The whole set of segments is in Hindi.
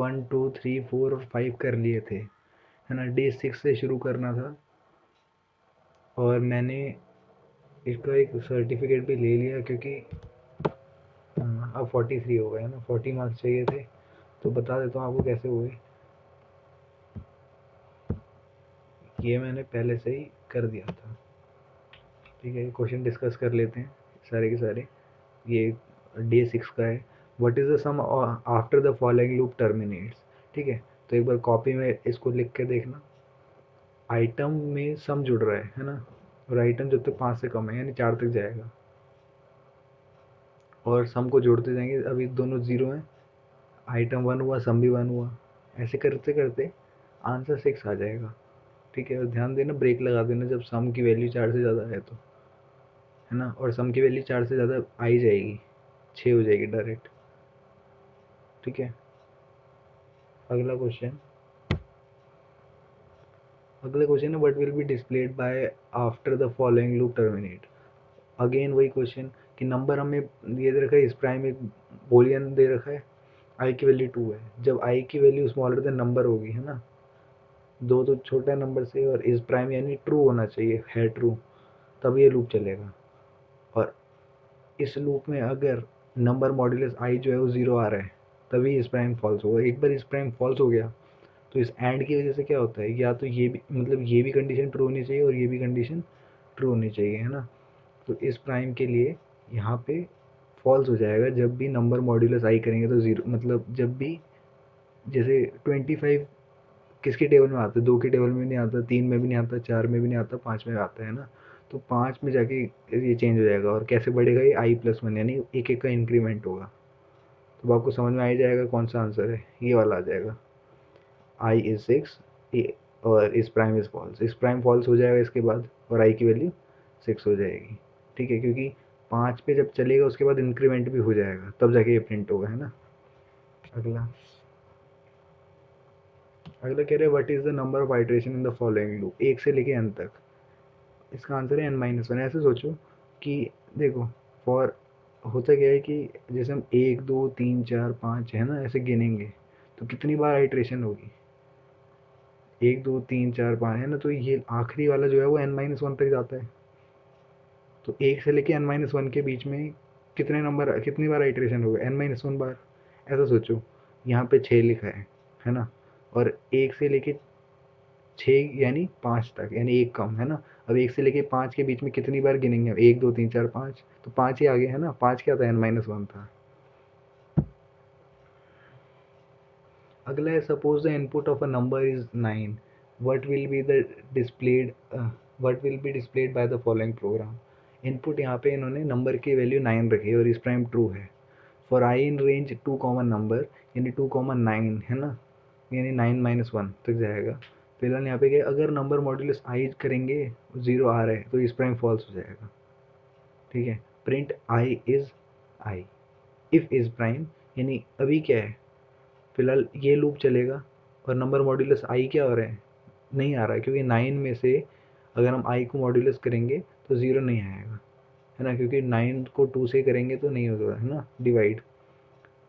1 2 3 4 और 5 कर लिए थे, है ना। डे 6 से शुरू करना था, और मैंने इसका एक सर्टिफिकेट भी ले लिया, क्योंकि अब 43 हो गए, है ना। 40 मार्क्स चाहिए थे, तो बता देता हूँ आपको कैसे हुए। ये मैंने पहले से ही कर दिया था, ठीक है। क्वेश्चन डिस्कस कर लेते हैं सारे के सारे। ये डे 6 का है। What is the sum after the following loop terminates, ठीक है। तो एक बार कॉपी में इसको लिख के देखना। आइटम में सम जुड़ रहा है ना, और आइटम जब तक 5 से कम है यानी 4 तक जाएगा, और सम को जोड़ते जाएंगे। अभी दोनों जीरो हैं, आइटम 1 हुआ, सम भी 1 हुआ, ऐसे करते करते आंसर 6 आ जाएगा, ठीक है। और ध्यान देना, ब्रेक लगा देना जब सम की वैल्यू 4 से ज़्यादा है तो, है ना। और सम की वैल्यू 4 से ज़्यादा आ ही जाएगी, 6 हो जाएगी डायरेक्ट, ठीक है। अगला क्वेश्चन है, what will be displayed bye after the following loop terminate. Again वही क्वेश्चन कि नंबर हमें ये दे रखा है, इस प्राइम एक बोलियन दे रखा है, आई की वैल्यू 2 है। जब आई की वैल्यू स्मॉलर देन नंबर होगी, है ना, दो तो छोटा नंबर से, और इस प्राइम यानी ट्रू होना चाहिए, है ट्रू, तब ये लूप चलेगा। और इस लूप में अगर नंबर मॉड्यूलस आई जो है वो 0 आ रहा है, तभी इस प्राइम फॉल्स होगा। एक बार इस प्राइम फॉल्स हो गया तो इस एंड की वजह से क्या होता है, या तो ये भी मतलब ये भी कंडीशन ट्रू होनी चाहिए और ये भी कंडीशन ट्रू होनी चाहिए, है ना। तो इस प्राइम के लिए यहाँ पे फॉल्स हो जाएगा जब भी नंबर मॉड्यूलस आई करेंगे तो 0, मतलब जब भी, जैसे 25 किसके टेबल में आता है, 2 के टेबल में नहीं आता, 3 में भी नहीं आता, 4 में भी नहीं आता, 5 में आता है ना। तो 5 में जाके ये चेंज हो जाएगा, और कैसे बढ़ेगा, ये i+1 यानी एक एक का इंक्रीमेंट होगा। तो आपको समझ में आ ही जाएगा कौन सा आंसर है, ये वाला आ जाएगा, i is 6, और इस प्राइम इज फॉल्स, इस प्राइम फॉल्स हो जाएगा इसके बाद, और i की वैल्यू 6 हो जाएगी, ठीक है। क्योंकि 5 पे जब चलेगा उसके बाद इंक्रीमेंट भी हो जाएगा, तब जाके ये प्रिंट होगा, है ना। अगला अगला कह रहे हैं, what is the number of iteration in the following loop, 1 से लेके n तक। इसका आंसर है n-1। ऐसे सोचो कि देखो, फॉर होता क्या है कि जैसे हम 1 2 3 4 5 है ना, ऐसे गिनेंगे तो कितनी बार आइट्रेशन होगी, 1 2 3 4 5, है ना। तो ये आखिरी वाला जो है वो n-1 तक जाता है। तो 1 से लेके n-1 के बीच में कितनी बार आइट्रेशन होगा, n-1 बार। ऐसा सोचो, यहाँ पे 6 लिखा है ना, और 1 से लेके 6 यानी 5 तक, यानी एक कम, है ना। अब 1 से लेके 5 के बीच में कितनी बार गिनेंगे, 1 2 3 4 5, तो 5 ही आगे, है ना। 5 क्या था, n-1 था। अगला है, suppose the input of a number is 9, what will be the displayed what will be displayed by the following programme. Input यहाँ पे इन्होंने नंबर की वैल्यू 9 रखी है और इस प्राइम ट्रू है। For I in range 2 common number, यानी 2 कॉमन 9, है ना, यानी 9-1 तक जाएगा। फिलहाल यहाँ पे क्या, अगर नंबर मॉड्यूलस आई करेंगे, 0 आ रहा है, तो इस प्राइम फॉल्स हो जाएगा, ठीक है। Print I is I, if is prime, यानी अभी क्या है, फिलहाल ये लूप चलेगा, और नंबर मॉड्यूलस आई क्या हो रहा है, नहीं आ रहा है, क्योंकि 9 में से अगर हम आई को मॉड्यूलस करेंगे तो 0 नहीं आएगा, है ना। क्योंकि 9 को 2 से करेंगे तो नहीं होगा, है ना, डिवाइड,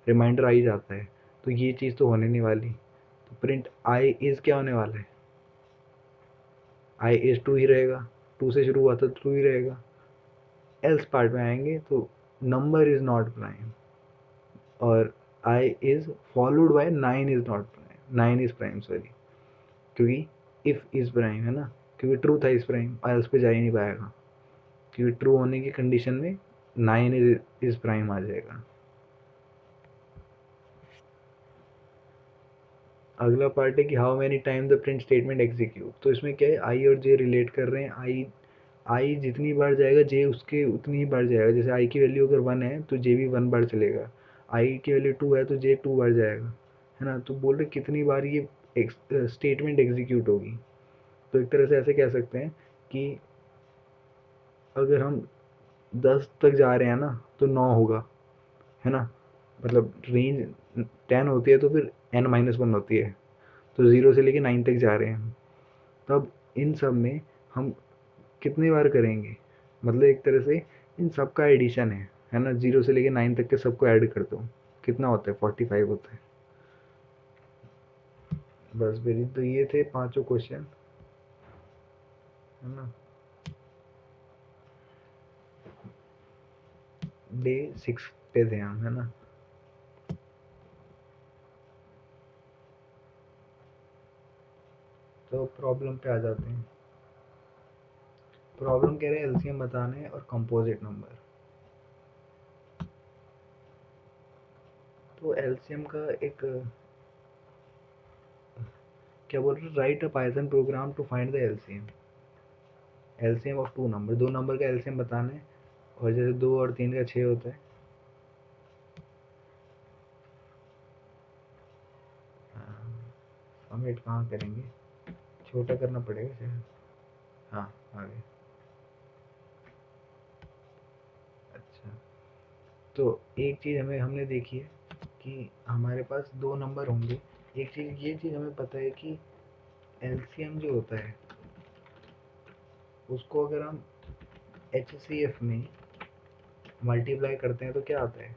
रिमाइंडर आ ही जाता है। तो ये चीज़ तो होने नहीं वाली। तो प्रिंट आई इज़ क्या होने वाला है, आई इज़ 2 ही रहेगा, 2 से शुरू हुआ तो 2 ही रहेगा। एल्स पार्ट में आएंगे तो नंबर इज़ नॉट प्राइम, और I is followed by 9 is not prime, 9 is prime, sorry, क्योंकि इफ़ इज़ प्राइम, है ना, क्योंकि ट्रू था इस प्राइम, एल्स पे जा ही नहीं पाएगा, क्योंकि ट्रू होने की कंडीशन में 9 इज़ प्राइम आ जाएगा। अगला पार्ट है कि how many time the print statement execute. तो इसमें क्या है, आई और जे रिलेट कर रहे हैं। आई जितनी बार जाएगा जे उसके उतनी ही बार जाएगा। जैसे आई की वैल्यू अगर 1 है तो जे भी 1 बार चलेगा, आई की वैल्यू 2 है तो जे 2 बार जाएगा, है ना। तो बोल रहे कितनी बार ये स्टेटमेंट एग्जीक्यूट होगी। तो एक तरह से ऐसे कह सकते हैं कि अगर हम 10 तक जा रहे हैं ना तो 9 होगा, है ना। मतलब रेंज 10 होती है तो फिर n-1 होती है, तो 0 से लेके 9 तक जा रहे हैं। तब इन सब में हम कितनी बार करेंगे, मतलब एक तरह से इन सब का एडिशन है ना। 0 से लेके 9 तक के सबको ऐड कर दो, कितना होता है, 45 होता है। बस मेरी तो ये थे पांचों क्वेश्चन, है ना। डे 6 पे थे हम, है ना। तो प्रॉब्लम पे आ जाते हैं। प्रॉब्लम कह रहे हैं एलसीएम बताना है और कंपोजिट नंबर। तो एलसीएम का एक क्या बोल रहे, write a Python program to find the LCM. LCM of two number, दो नंबर का एलसीएम बताना है, और जैसे 2 और 3 का 6 होता है। सबमिट कहाँ करेंगे, छोटा करना पड़ेगा शायद। हाँ, आगे। अच्छा, तो एक चीज़ हमने देखी है कि हमारे पास दो नंबर होंगे। एक चीज़, ये चीज़ हमें पता है कि एलसीएम जो होता है उसको अगर हम एचसीएफ में मल्टीप्लाई करते हैं तो क्या आता है,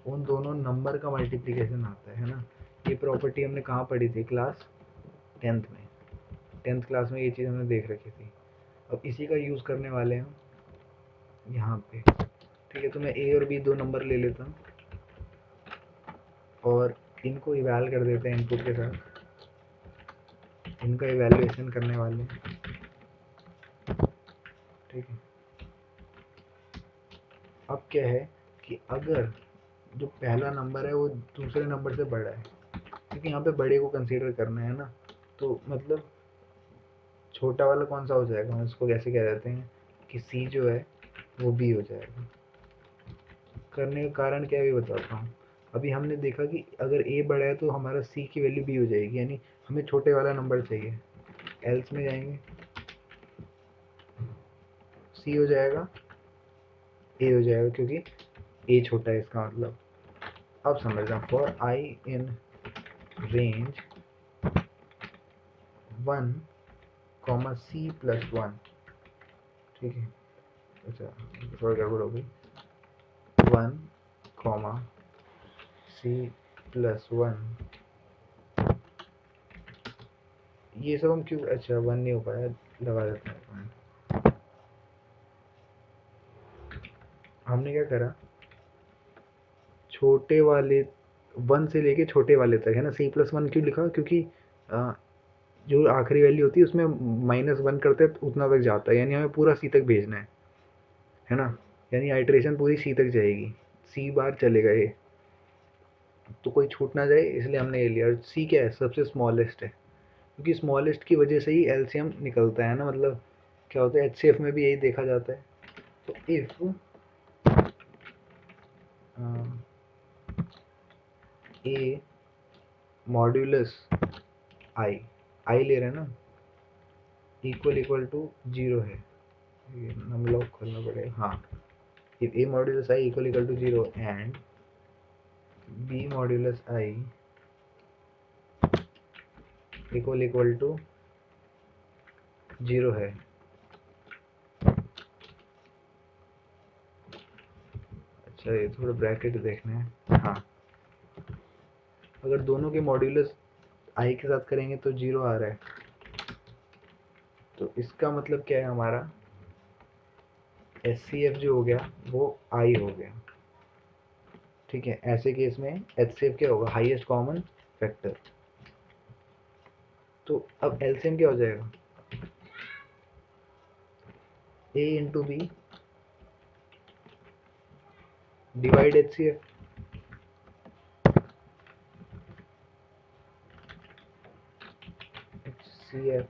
उन दोनों नंबर का मल्टीप्लिकेशन आता है ना। ये प्रॉपर्टी हमने कहाँ पढ़ी थी, क्लास 10th में। 10th क्लास में ये चीज़ हमने देख रखी थी। अब इसी का यूज़ करने वाले हैं हम यहाँ पे। ठीक है, तो मैं ए और बी दो नंबर ले लेता हूँ और इनको इवैल कर देते हैं इनपुट के साथ। इनका इवैल्यूएशन करने वाले हैं। ठीक है, अब क्या है कि अगर जो पहला नंबर है वो दूसरे नंबर से बड़ा है, क्योंकि यहाँ पे बड़े को कंसीडर करना है ना, तो मतलब छोटा वाला कौन सा हो जाएगा, हम इसको कैसे कह देते हैं कि सी जो है वो बी हो जाएगा। करने का कारण क्या है भी बताता हूँ। अभी हमने देखा कि अगर ए बड़ा है तो हमारा सी की वैल्यू बी हो जाएगी, यानी हमें छोटे वाला नंबर चाहिए। एल्स में जाएंगे, सी हो जाएगा, ए हो जाएगा, क्योंकि ए छोटा है इसका मतलब। अब समझना, for I in range 1, C+1। ठीक है, अच्छा थोड़ा गड़बड़ हो गई। 1, C+1, ये सब हम क्यों, अच्छा 1 नहीं हो पाया, लगा देते हैं। हमने क्या करा, छोटे वाले 1 से लेके छोटे वाले तक, है ना। C+1 क्यों लिखा, क्योंकि जो आखिरी वैल्यू होती है उसमें -1 करते हैं तो उतना तक जाता है, यानी हमें पूरा सी तक भेजना है ना। यानी आइट्रेशन पूरी सी तक जाएगी, सी बार चलेगा ये, तो कोई छूट ना जाए, इसलिए हमने ये लिया। सी क्या है, सबसे स्मॉलेस्ट है, क्योंकि स्मॉलेस्ट की वजह से ही एलसीएम निकलता है ना। मतलब क्या होता है, एचसीएफ में भी यही देखा जाता है। तो इफ ए मॉड्यूलस आई, आई ले रहे हैं ना, इक्वल टू 0 है, ये हम लॉक खोलना पड़ेगा। हाँ, if a modulus I equal to 0 and b modulus I equal to 0 है। अच्छा, ये थोड़ा ब्रैकेट देखना है। हाँ, अगर दोनों के मॉड्यूलस I के साथ करेंगे तो 0 आ रहा है, तो इसका मतलब क्या है, हमारा SCF जो हो गया वो I हो गया। ठीक है, ऐसे केस में HCF क्या होगा, हाईएस्ट कॉमन फैक्टर। तो अब LCM क्या हो जाएगा, A into B divide HCF। HCF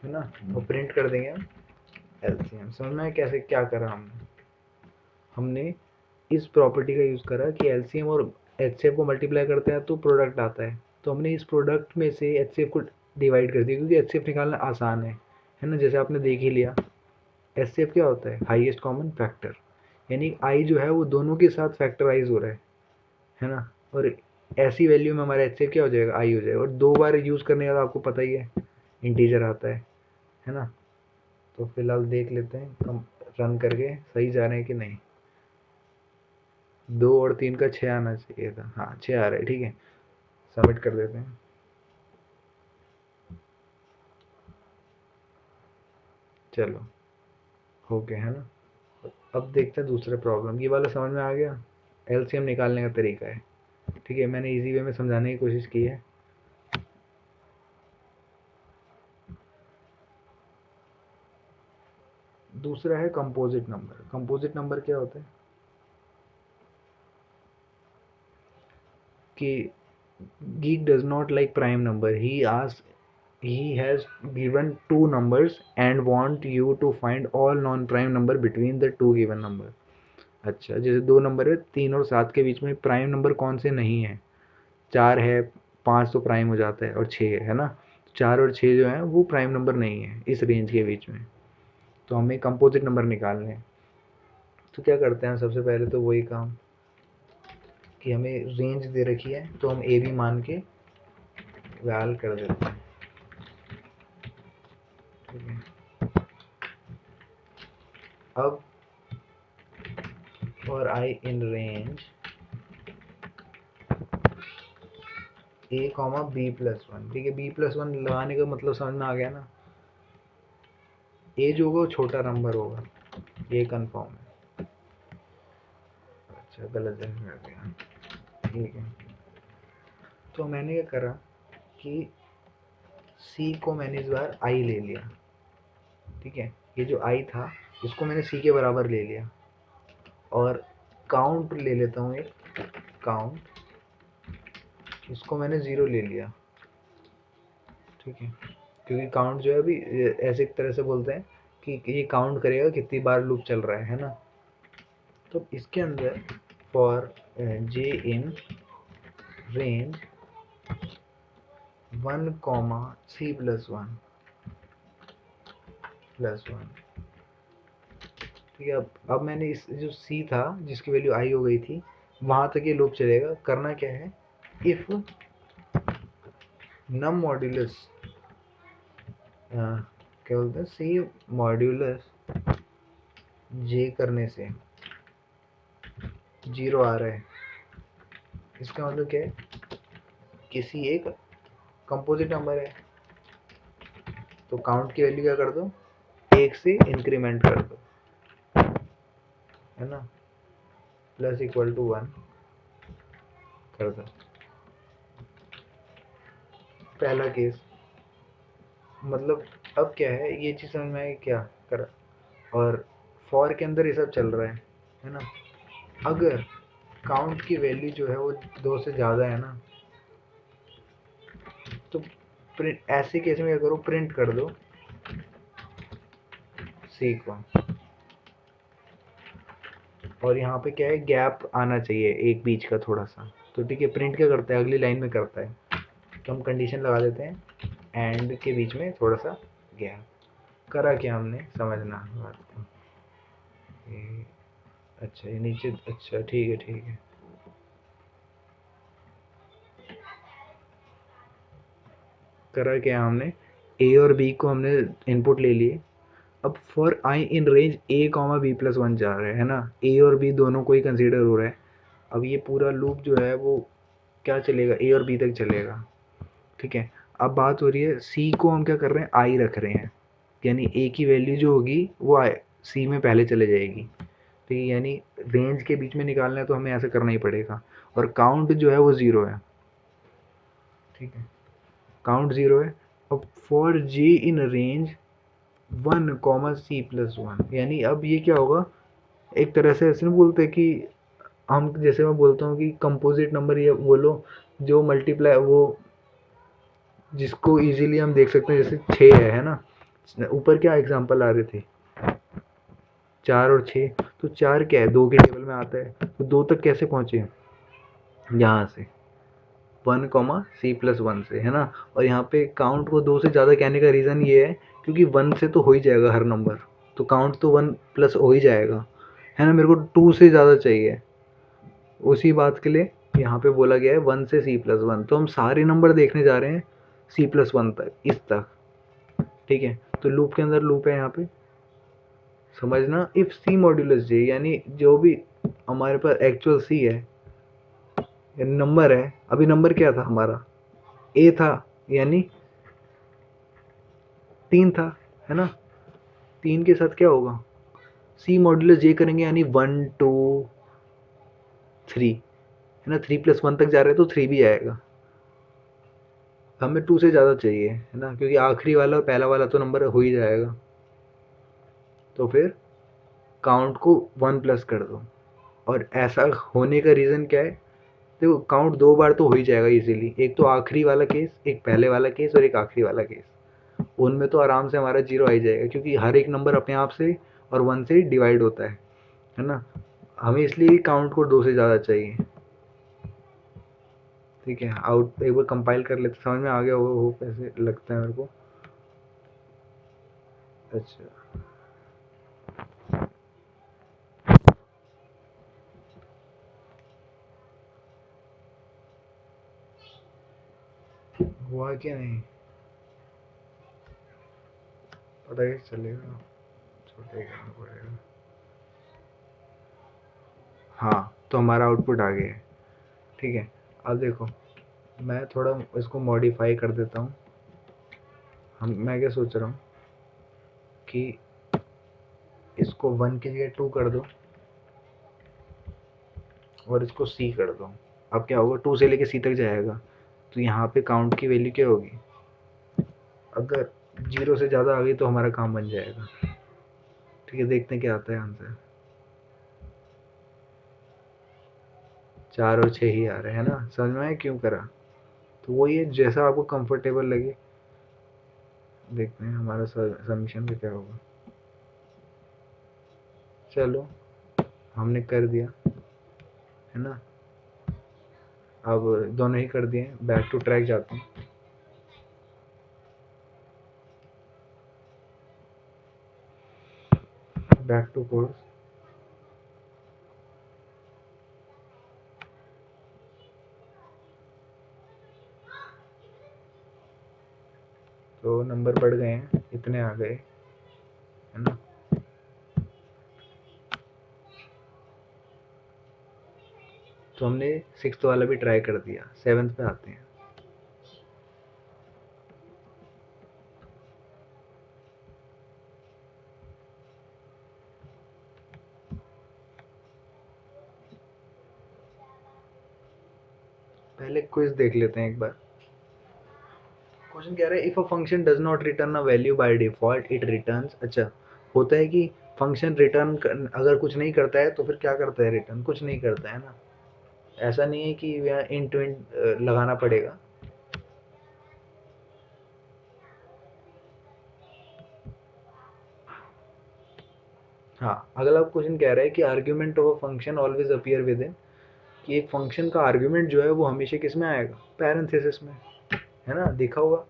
है ना, और प्रिंट कर देंगे हम एलसीएम। समझ में कैसे क्या करा हमने, हमने इस प्रॉपर्टी का यूज़ करा कि एलसीएम और एचसीएफ को मल्टीप्लाई करते हैं तो प्रोडक्ट आता है, तो हमने इस प्रोडक्ट में से एचसीएफ को डिवाइड कर दिया, क्योंकि एचसीएफ निकालना आसान है ना। जैसे आपने देख ही लिया, एचसीएफ क्या होता है, हाईएस्ट कॉमन फैक्टर, यानी आई जो है वो दोनों के साथ फैक्टराइज हो रहा है ना। और ऐसी वैल्यू में हमारा एचसीएफ क्या हो जाएगा, आई हो जाएगा। और 2 बार यूज़ करने का आपको पता ही है, इंटीजर आता है ना। तो फिलहाल देख लेते हैं हम रन करके सही जा रहे हैं कि नहीं। 2 और 3 का 6 आना चाहिए था, हाँ 6 आ रहा है, ठीक है। सबमिट कर देते हैं। चलो हो गया है ना। अब देखते हैं दूसरा प्रॉब्लम। ये वाला समझ में आ गया, एलसीएम निकालने का तरीका है। ठीक है, मैंने इजी वे में समझाने की कोशिश की है। दूसरा है कंपोजिट नंबर। कंपोजिट नंबर क्या होता है कि geek does not like prime number. He has given two numbers and want you to find all non prime number between the two given number. अच्छा, जैसे दो नंबर है 3 और 7 के बीच में प्राइम नंबर कौन से नहीं है? 4 है, 5 तो प्राइम हो जाता है, और 6 है ना। 4 और 6 जो है वो प्राइम नंबर नहीं है इस रेंज के बीच में। तो हमें कंपोजिट नंबर निकालने हैं। तो क्या करते हैं, सबसे पहले तो वही काम कि हमें रेंज दे रखी है तो हम ए बी मान के वैल कर देते हैं। ठीक है, अब for I in range a comma b plus one. ठीक है, बी प्लस वन लगाने का मतलब समझ में आ गया ना। ए जो होगा वो छोटा नंबर होगा, ये कंफर्म है। अच्छा, गलत जगह कर दिया। ठीक है, तो मैंने क्या करा कि सी को मैंने इस बार आई ले लिया। ठीक है, ये जो आई था इसको मैंने सी के बराबर ले लिया, और काउंट ले लेता हूँ एक काउंट, इसको मैंने 0 ले लिया। ठीक है, क्योंकि काउंट जो है अभी ऐसे एक तरह से बोलते हैं कि ये काउंट करेगा कितनी बार लूप चल रहा है ना। तो इसके अंदर for j in range 1 comma c plus one plus one. ठीक है, अब मैंने इस जो सी था जिसकी वैल्यू आई हो गई थी वहां तक ये लूप चलेगा। करना क्या है, इफ नम मॉड्यूलस क्या बोलते हैं, सी मॉड्यूलस जे करने से 0 आ रहा है, इसका मतलब क्या है, किसी एक कंपोजिट नंबर है तो काउंट की वैल्यू क्या कर दो, 1 से इंक्रीमेंट कर दो, है ना, प्लस इक्वल टू 1 कर दो। पहला केस मतलब अब क्या है, ये चीज समझ में आएगी क्या करा। और फॉर के अंदर ये सब चल रहा है ना। अगर काउंट की वैल्यू जो है वो 2 से ज़्यादा है ना, तो प्रिंट, ऐसे केस में क्या करो, प्रिंट कर दो सी को, और यहाँ पे क्या है, गैप आना चाहिए एक बीच का थोड़ा सा। तो ठीक है, प्रिंट क्या करता है, अगली लाइन में करता है, तो हम कंडीशन लगा देते हैं एंड के बीच में थोड़ा सा गैप। करा क्या हमने, समझना बात को। अच्छा, ये नीचे, अच्छा ठीक है ठीक है। करा क्या हमने, ए और बी को हमने इनपुट ले लिए। अब for I in range a comma b plus one जा रहे हैं ना, ए और बी दोनों को ही कंसीडर हो रहा है। अब ये पूरा लूप जो है वो क्या चलेगा, ए और बी तक चलेगा। ठीक है, अब बात हो रही है सी को हम क्या कर रहे हैं, आई रख रहे हैं, यानी ए की वैल्यू जो होगी वो आई सी में पहले चले जाएगी। ठीक है, यानी रेंज के बीच में निकालना है तो हमें ऐसा करना ही पड़ेगा। और काउंट जो है वो 0 है। ठीक है, काउंट 0 है। अब for j in range 1 comma c plus one, यानी अब ये क्या होगा, एक तरह से ऐसे नहीं बोलते कि हम, जैसे मैं बोलता हूँ कि कंपोजिट नंबर ये बोलो जो मल्टीप्लाई, वो जिसको इजीली हम देख सकते हैं, जैसे 6 है ना, ऊपर क्या एग्जांपल आ रहे थे 4 और 6, तो 4 क्या है, 2 के टेबल में आता है, तो 2 तक कैसे पहुंचे, यहाँ से 1 कॉमा सी प्लस वन से, है ना। और यहाँ पे काउंट को 2 से ज़्यादा कहने का रीज़न ये है क्योंकि 1 से तो हो ही जाएगा हर नंबर, तो काउंट तो 1 प्लस हो ही जाएगा, है ना। मेरे को 2 से ज़्यादा चाहिए, उसी बात के लिए यहाँ पे बोला गया है 1 से सी प्लस वन। तो हम सारे नंबर देखने जा रहे हैं सी प्लस वन तक, इस तक। ठीक है, तो लूप के अंदर लूप है यहाँ पे, समझना। इफ सी मॉड्यूलस जे, यानी जो भी हमारे पास एक्चुअल सी है, नंबर है, अभी नंबर क्या था हमारा, ए था यानी 3 था, है ना। 3 के साथ क्या होगा, सी मॉड्यूलस जे करेंगे यानी 1 2 3, है ना। 3 + 1 तक जा रहे हैं तो 3 भी आएगा। हमें 2 से ज़्यादा चाहिए, है ना, क्योंकि आखिरी वाला और पहला वाला तो नंबर हो ही जाएगा। तो फिर काउंट को 1 प्लस कर दो। और ऐसा होने का रीज़न क्या है, देखो काउंट 2 बार तो हो ही जाएगा इजीली। एक तो आखिरी वाला केस, एक पहले वाला केस और एक आखिरी वाला केस। उनमें तो आराम से हमारा 0 आ ही जाएगा, क्योंकि हर एक नंबर अपने आप से और 1 से डिवाइड होता है ना। हमें इसलिए काउंट को 2 से ज़्यादा चाहिए। ठीक है, आउट एक बार कंपाइल कर लेते, समझ में आ गया वो कैसे लगता है मेरे को। अच्छा, हुआ क्या नहीं पता, कैसे चलेगा, छोटे करना पड़ेगा। हाँ, तो हमारा आउटपुट आ गया है। ठीक है, अब देखो मैं थोड़ा इसको मॉडिफाई कर देता हूँ। मैं क्या सोच रहा हूँ कि इसको 1 की जगह 2 कर दो और इसको सी कर दो। अब क्या होगा, 2 से लेके सी तक जाएगा, तो यहाँ पे काउंट की वैल्यू क्या होगी, अगर 0 से ज़्यादा आ गई तो हमारा काम बन जाएगा। ठीक है, देखते हैं क्या आता है आंसर। 4 और 6 ही आ रहे हैं ना, समझ में आया क्यों करा। तो वही है, जैसा आपको कंफर्टेबल लगे। देखते हैं हमारा सबमिशन का क्या होगा। चलो, हमने कर दिया, है ना। अब दोनों ही कर दिए, बैक टू ट्रैक जाते हैं। Back to course. तो नंबर बढ़ गए हैं, इतने आ गए, है ना। तो हमने 6th वाला भी ट्राई कर दिया, 7th पे आते हैं। पहले क्विज देख लेते हैं एक बार। क्वेश्चन कह रहा है, if a function does not return a value by default it returns. अच्छा, होता है कि फंक्शन रिटर्न अगर कुछ नहीं करता है तो फिर क्या करता है, रिटर्न कुछ नहीं करता है ना। ऐसा नहीं है कि यहाँ इंट विंट लगाना पड़ेगा। हाँ, अगला क्वेश्चन कह रहा है कि argument of a function always appear with in, कि एक फंक्शन का आर्ग्यूमेंट जो है वो हमेशा किस में आएगा, पैरेंथेसिस में, है ना। देखा होगा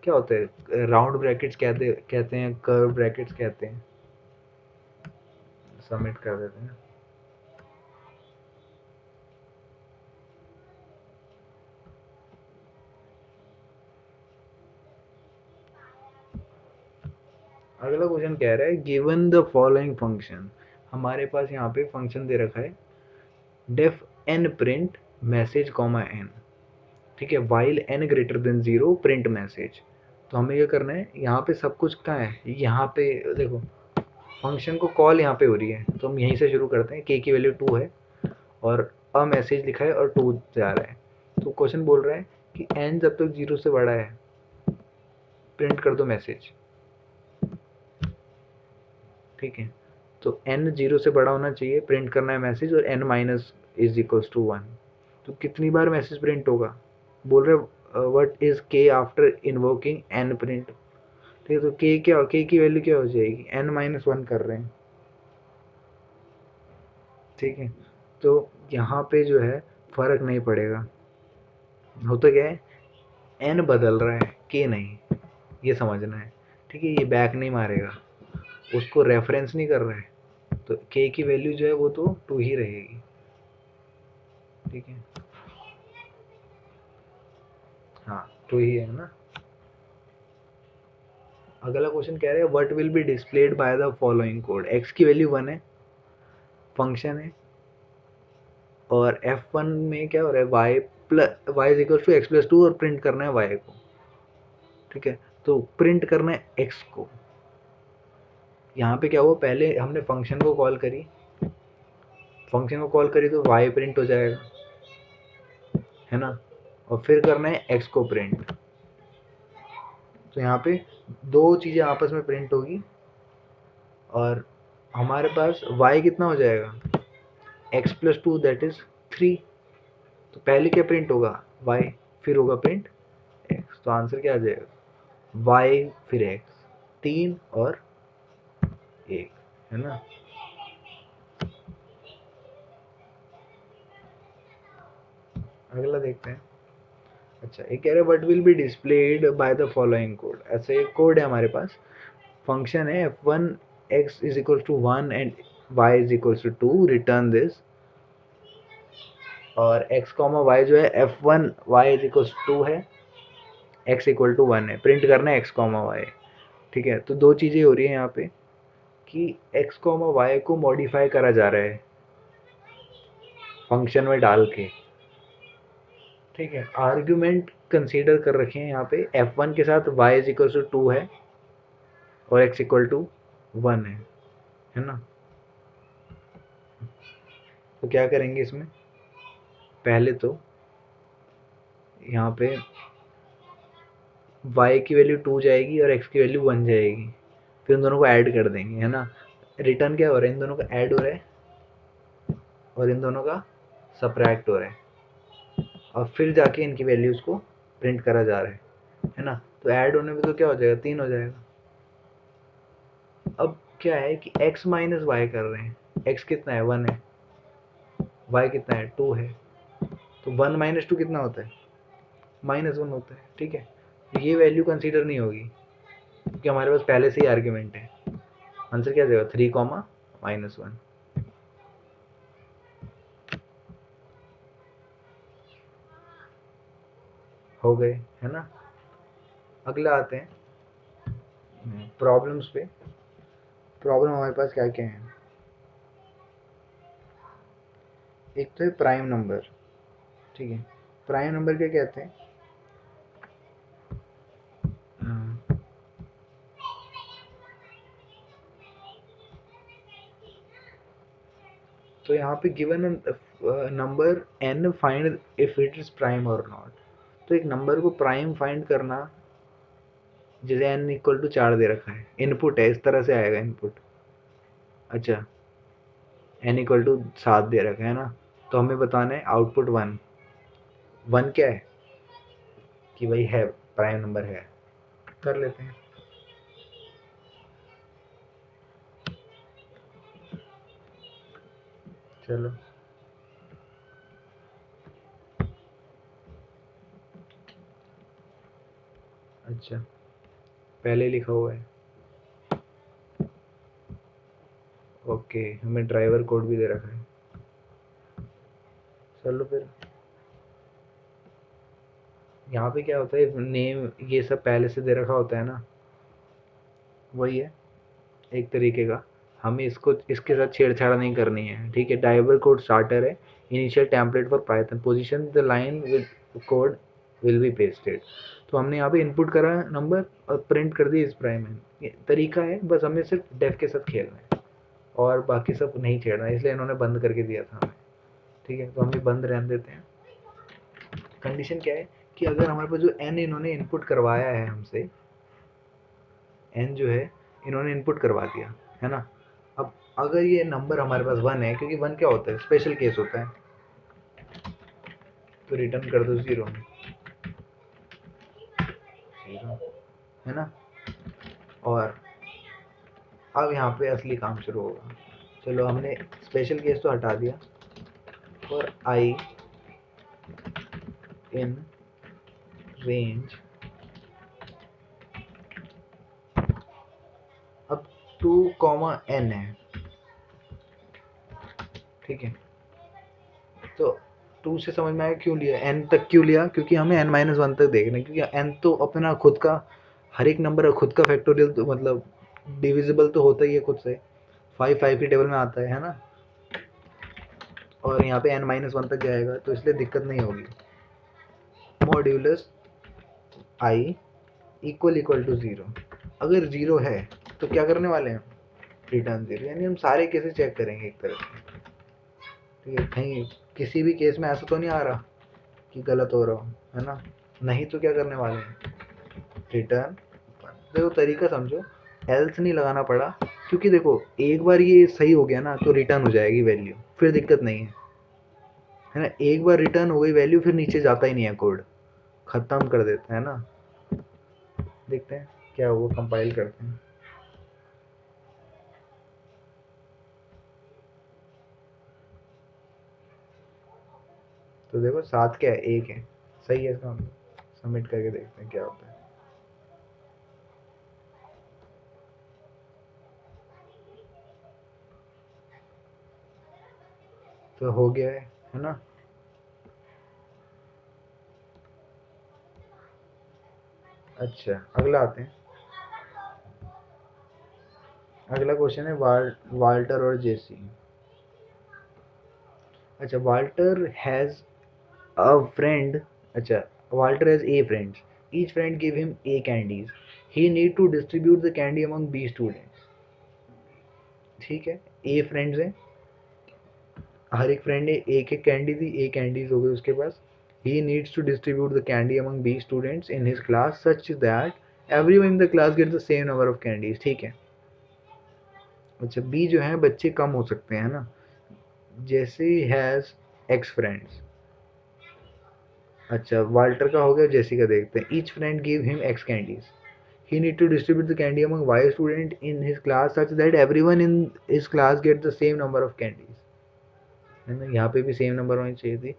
क्या होता है, राउंड ब्रैकेट्स कहते हैं, कर्व ब्रैकेट्स कहते हैं। सबमिट कर देते हैं। अगला क्वेश्चन कह रहा है, गिवन द फॉलोइंग फंक्शन, हमारे पास यहाँ पे फंक्शन दे रखा है, def n print message comma n. ठीक है, while n greater than 0 print message. तो हमें क्या करना है, यहाँ पे सब कुछ कहाँ है, यहाँ पे देखो फंक्शन को कॉल यहाँ पे हो रही है, तो हम यहीं से शुरू करते हैं। के की वैल्यू 2 है और अ मैसेज लिखा है और 2 जा रहा है। तो क्वेश्चन बोल रहा है कि एन जब तक 0 से बड़ा है प्रिंट कर दो मैसेज। ठीक है, तो n 0 से बड़ा होना चाहिए, प्रिंट करना है मैसेज, और n minus is equals to 1। तो कितनी बार मैसेज प्रिंट होगा, बोल रहे what is k after invoking n print. ठीक है, तो k की वैल्यू क्या हो जाएगी, n-1 कर रहे हैं। ठीक है, तो यहाँ पे जो है फर्क नहीं पड़ेगा, होता क्या है, n बदल रहा है, k नहीं, ये समझना है। ठीक है, ये बैक नहीं मारेगा, उसको रेफरेंस नहीं कर रहा है, तो k की वैल्यू जो है वो तो 2 ही रहेगी। ठीक है, हाँ 2 ही है ना। अगला क्वेश्चन कह रहे हैं, what will be displayed by the following code. x की वैल्यू 1 है, फंक्शन है, और f1 में क्या हो रहा है, y y is equal to x plus two और प्रिंट करना है वाई को, ठीक है। तो प्रिंट करना है एक्स को। यहाँ पे क्या हुआ, पहले हमने फंक्शन को कॉल करी, तो वाई प्रिंट हो जाएगा, है ना, और फिर करना है एक्स को प्रिंट। तो यहाँ पे दो चीज़ें आपस में प्रिंट होगी और हमारे पास y कितना हो जाएगा, x plus two that is 3। तो पहले क्या प्रिंट होगा, y, फिर होगा प्रिंट x। तो आंसर क्या आ जाएगा, y फिर x, 3 और 1, है ना। अगला देखते हैं। अच्छा, ये कह रहे हैं what will be displayed by the following code. ऐसे एक कोड है हमारे पास, फंक्शन है f1 x is equal to 1 and y is equal to 2, return this. और x कॉमा वाई जो है f1 y is equal to 2 है, x इक्वल टू 1 है, प्रिंट करना है x कॉमा वाई, ठीक है। तो दो चीज़ें हो रही है यहाँ पे कि x कॉमा वाई को मॉडिफाई करा जा रहा है फंक्शन में डाल के, ठीक है। आर्ग्यूमेंट कंसीडर कर रखे हैं यहाँ पे, f1 के साथ y इज इक्वल टू 2 है और x इक्वल टू 1 है ना। तो क्या करेंगे इसमें, पहले तो यहाँ पे y की वैल्यू 2 जाएगी और x की वैल्यू 1 जाएगी, फिर उन दोनों को ऐड कर देंगे, है ना। रिटर्न क्या हो रहा है, इन दोनों का ऐड हो रहा है और इन दोनों का सब्ट्रैक्ट हो रहा है, और फिर जाके इनकी वैल्यूज को प्रिंट करा जा रहा है ना। तो ऐड होने में तो क्या हो जाएगा, 3 हो जाएगा। अब क्या है कि x माइनस वाई कर रहे हैं, x कितना है 1 है, y कितना है 2 है, तो 1 माइनस 2 कितना होता है, -1 होता है, ठीक है। ये वैल्यू कंसीडर नहीं होगी क्योंकि हमारे पास पहले से ही आर्ग्यूमेंट है। आंसर क्या जाएगा, 3 कॉमा -1 हो गए, है ना। अगला आते हैं प्रॉब्लम्स पे। प्रॉब्लम हमारे पास क्या क्या है, एक तो है प्राइम नंबर, ठीक है। प्राइम नंबर क्या कहते हैं, तो यहाँ पे given number n, find if it is prime और नॉट। तो एक नंबर को प्राइम फाइंड करना, जैसे n इक्वल टू 4 दे रखा है, इनपुट है, इस तरह से आएगा इनपुट। अच्छा, n इक्वल टू 7 दे रखा है ना, तो हमें बताना है आउटपुट 1। 1 क्या है कि भाई है, प्राइम नंबर है, कर लेते हैं। चलो, अच्छा, पहले लिखा हुआ है, ओके, हमें ड्राइवर कोड भी दे रखा है। चलो फिर यहाँ पे क्या होता है, नेम ये सब पहले से दे रखा होता है ना, वही है एक तरीके का। हमें इसको इसके साथ छेड़छाड़ नहीं करनी है, ठीक है। ड्राइवर कोड स्टार्टर है, initial template for Python, position the line with code will be pasted. तो हमने यहाँ पे इनपुट करा नंबर और प्रिंट कर दी इस प्राइम में, ये तरीका है, बस हमें सिर्फ डेफ के साथ खेलना है और बाकी सब नहीं छेड़ना है, इसलिए इन्होंने बंद करके दिया था हमें, ठीक है। तो हम ये बंद रहने देते हैं। कंडीशन क्या है कि अगर हमारे पास जो एन इन्होंने इनपुट करवाया है हमसे, एन जो है इन्होंने इनपुट करवा दिया, है ना। अब अगर ये नंबर हमारे पास 1 है, क्योंकि 1 क्या होता है, स्पेशल केस होता है, तो रिटर्न कर दो 0, है ना। और अब यहाँ पे असली काम शुरू होगा। चलो, हमने स्पेशल केस तो हटा दिया, और आई इन रेंज अब 2, n है, ठीक है। तो 2 से समझ में आया क्यों लिया, n तक क्यों लिया, क्योंकि हमें n-1 तक देखना है, क्योंकि n तो अपना खुद का, हर एक नंबर खुद का फैक्टोरियल, तो मतलब डिविजिबल तो होता ही है खुद से, 5 की टेबल में आता है ना। और यहाँ पे n-1 तक जाएगा, तो इसलिए दिक्कत नहीं होगी। Modulus i equal to 0। अगर 0 है तो क्या करने वाले हैं, रिटर्न 0। यानी हम सारे केसेस चेक करेंगे एक तरह से, ठीक है। कहीं किसी भी केस में ऐसा तो नहीं आ रहा कि गलत हो रहा हो, है ना। नहीं तो क्या करने वाले हैं, रिटर्न। देखो तरीका समझो, एल्स नहीं लगाना पड़ा, क्योंकि देखो एक बार ये सही हो गया ना तो रिटर्न हो जाएगी वैल्यू, फिर दिक्कत नहीं है ना। एक बार रिटर्न हो गई वैल्यू, फिर नीचे जाता ही नहीं है, कोड खत्म कर देता है ना। देखते हैं क्या वो कंपाइल करते हैं। तो देखो 7 क्या है, 1 है, सही है इसका। हम सबमिट करके देखते हैं क्या होता है। तो हो गया है ना। अच्छा अगला आते हैं। अगला क्वेश्चन है वाल्टर और जेसी। अच्छा वाल्टर हैज अ फ्रेंड। अच्छा, Walter has a friends, each friend give him a candies, he need to distribute the candy among B students. ठीक है, ए फ्रेंड्स हैं, हर एक फ्रेंड ने एक एक कैंडी दी, ए कैंडीज हो गई उसके पास। He needs to distribute the candy among B students in his class such that everyone in the class get the same number of candies. ठीक है। अच्छा बी जो है बच्चे कम हो सकते हैं ना, जैसे हैज एक्स फ्रेंड्स। अच्छा वाल्टर का हो गया, जेसी का देखते हैं। Each friend give him x candies, he need to distribute the candy among y student in his class such that everyone in his class get the same number of candies। है ना, यहाँ पे भी सेम नंबर होनी चाहिए थी।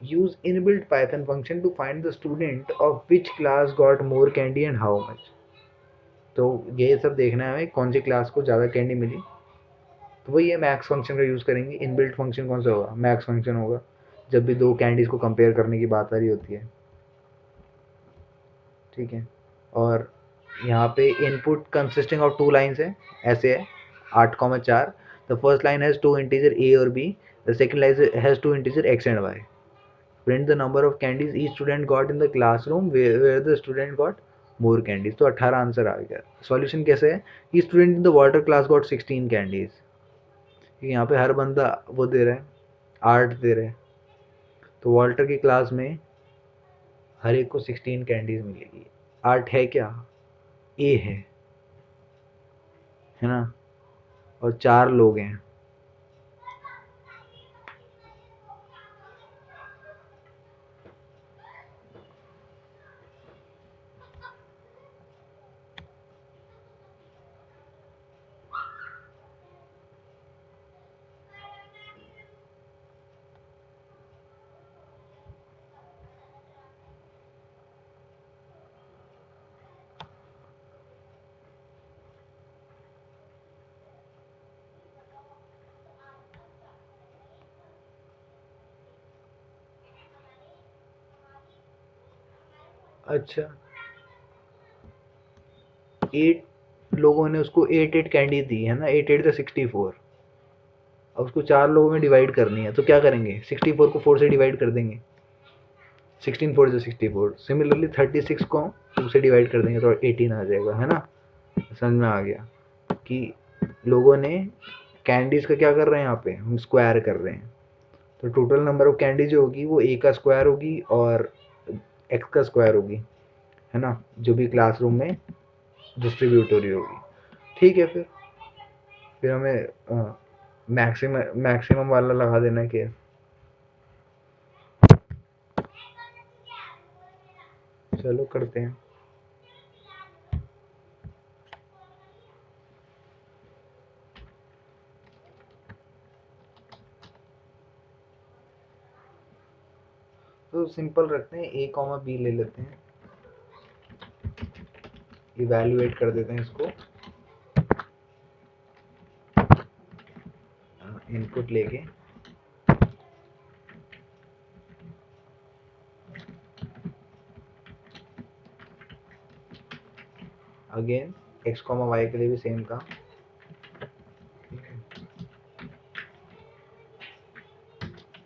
use inbuilt python function to find the student of which class got more candy and how much। तो ये सब देखना है हमें कौन सी क्लास को ज़्यादा कैंडी मिली, तो वही है मैक्स फंक्शन का यूज़ करेंगे। इनबिल्ट फंक्शन कौन सा होगा, मैक्स फंक्शन होगा, जब भी दो कैंडीज को कंपेयर करने की बात आ रही होती है। ठीक है। और यहाँ पे input consisting of two lines है, ऐसे है 8,4। The first line has two integer A और B, the second line has two integer X and Y. Print the number of candies each student got in the classroom where the student got more candies. तो 18 आंसर आ गया। सॉल्यूशन कैसे है, ई student in the water class got 16 candies. यहाँ पे हर बंदा वो दे रहा है, 8 दे रहे हैं, तो वाल्टर की क्लास में हर एक को 16 कैंडीज मिलेगी। 8 है क्या, ए है ना, और 4 लोग हैं। अच्छा 8 लोगों ने उसको 8 कैंडी दी है ना, 8 8 × 64। अब उसको 4 लोगों में डिवाइड करनी है, तो क्या करेंगे, 64 को 4 से डिवाइड कर देंगे, 16 4 × 64। सिमिलरली 36 को 2 से डिवाइड कर देंगे तो 18 आ जाएगा, है ना। समझ में आ गया कि लोगों ने कैंडीज का क्या कर रहे हैं, यहाँ पे हम स्क्वायर कर रहे हैं। तो टोटल नंबर ऑफ कैंडी जो होगी वो ए का स्क्वायर होगी और एक्स का स्क्वायर होगी, है ना, जो भी क्लासरूम में डिस्ट्रीब्यूट हो रही होगी। ठीक है, फिर हमें मैक्सिमम वाला लगा देना है केस। चलो करते हैं। तो सिंपल रखते हैं, ए कॉमा बी ले लेते हैं, इवैल्यूएट कर देते हैं इसको, इनपुट लेके। अगेन एक्स कॉमा वाई के लिए भी सेम का।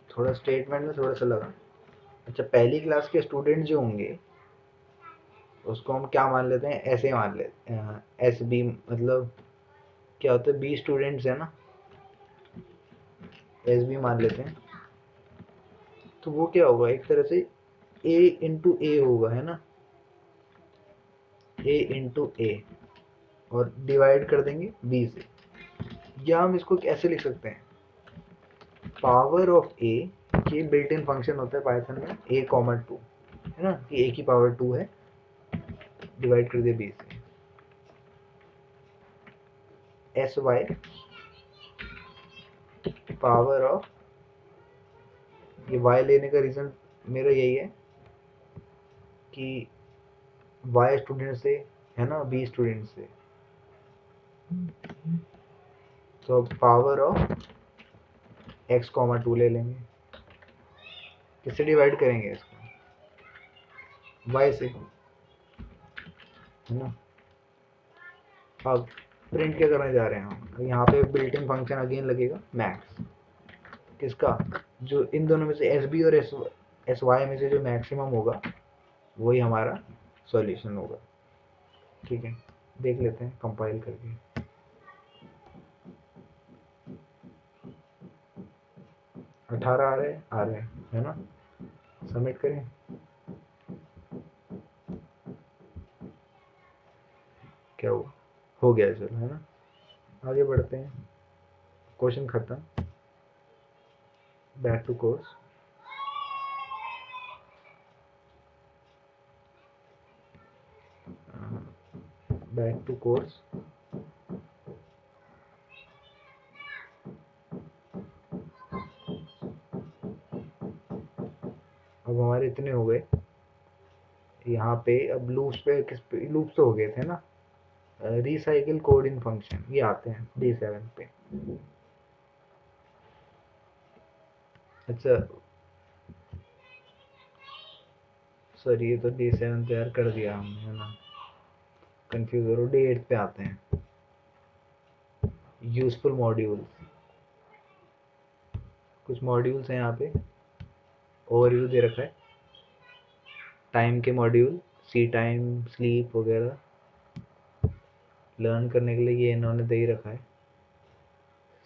थोड़ा स्टेटमेंट में थोड़ा सा लगा, अच्छा, पहली क्लास के स्टूडेंट जो होंगे उसको हम क्या मान लेते हैं, ऐसे मान लेते हैं एस बी, मतलब क्या होता है, बी स्टूडेंट्स है ना, एस बी मान लेते हैं। तो वो क्या होगा, एक तरह से ए इंटू ए होगा, है ना, ए इंटू ए, और डिवाइड कर देंगे बी से। या हम इसको कैसे लिख सकते हैं, पावर ऑफ ए, ये बिल्ट इन फंक्शन होता है पाइथन में, ए कॉमा टू, है ना, कि ए की पावर टू है, डिवाइड कर दिया बी से। एस वाई पावर ऑफ, ये वाई लेने का रीजन मेरा यही है कि वाई स्टूडेंट से, है ना, बी स्टूडेंट से, तो power of x comma two ले लेंगे। किससे डिवाइड करेंगे इसको, वाई से, है ना। अब प्रिंट क्या करने जा रहे हैं हम, यहाँ पे बिल्ट इन फंक्शन अगेन लगेगा मैक्स, किसका, जो इन दोनों में से एस बी और एस वाई में से जो मैक्सिमम होगा वही हमारा सॉल्यूशन होगा। ठीक है, देख लेते हैं कंपाइल करके। 18 आ रहे हैं, है ना, सबमिट करें। क्या हुआ, हो गया, चलो, है ना, आगे बढ़ते हैं। क्वेश्चन खत्म, back to course. Back to course. अब हमारे इतने हो गए यहाँ पे, अब लूप्स पे, किस पे लूप्स तो हो गए थे ना, रिसाइकिल कोड इन फंक्शन, ये आते हैं D7 पे। अच्छा सर, ये तो D7 तैयार कर दिया हमने, है ना, कंफ्यूज हो रहा हूँ। D8 पे आते हैं, यूजफुल मॉड्यूल्स। कुछ मॉड्यूल्स हैं यहाँ पे, ओवरव्यू दे रखा है, टाइम के मॉड्यूल, सी टाइम, स्लीप वगैरह, लर्न करने के लिए ये इन्होंने दे ही रखा है,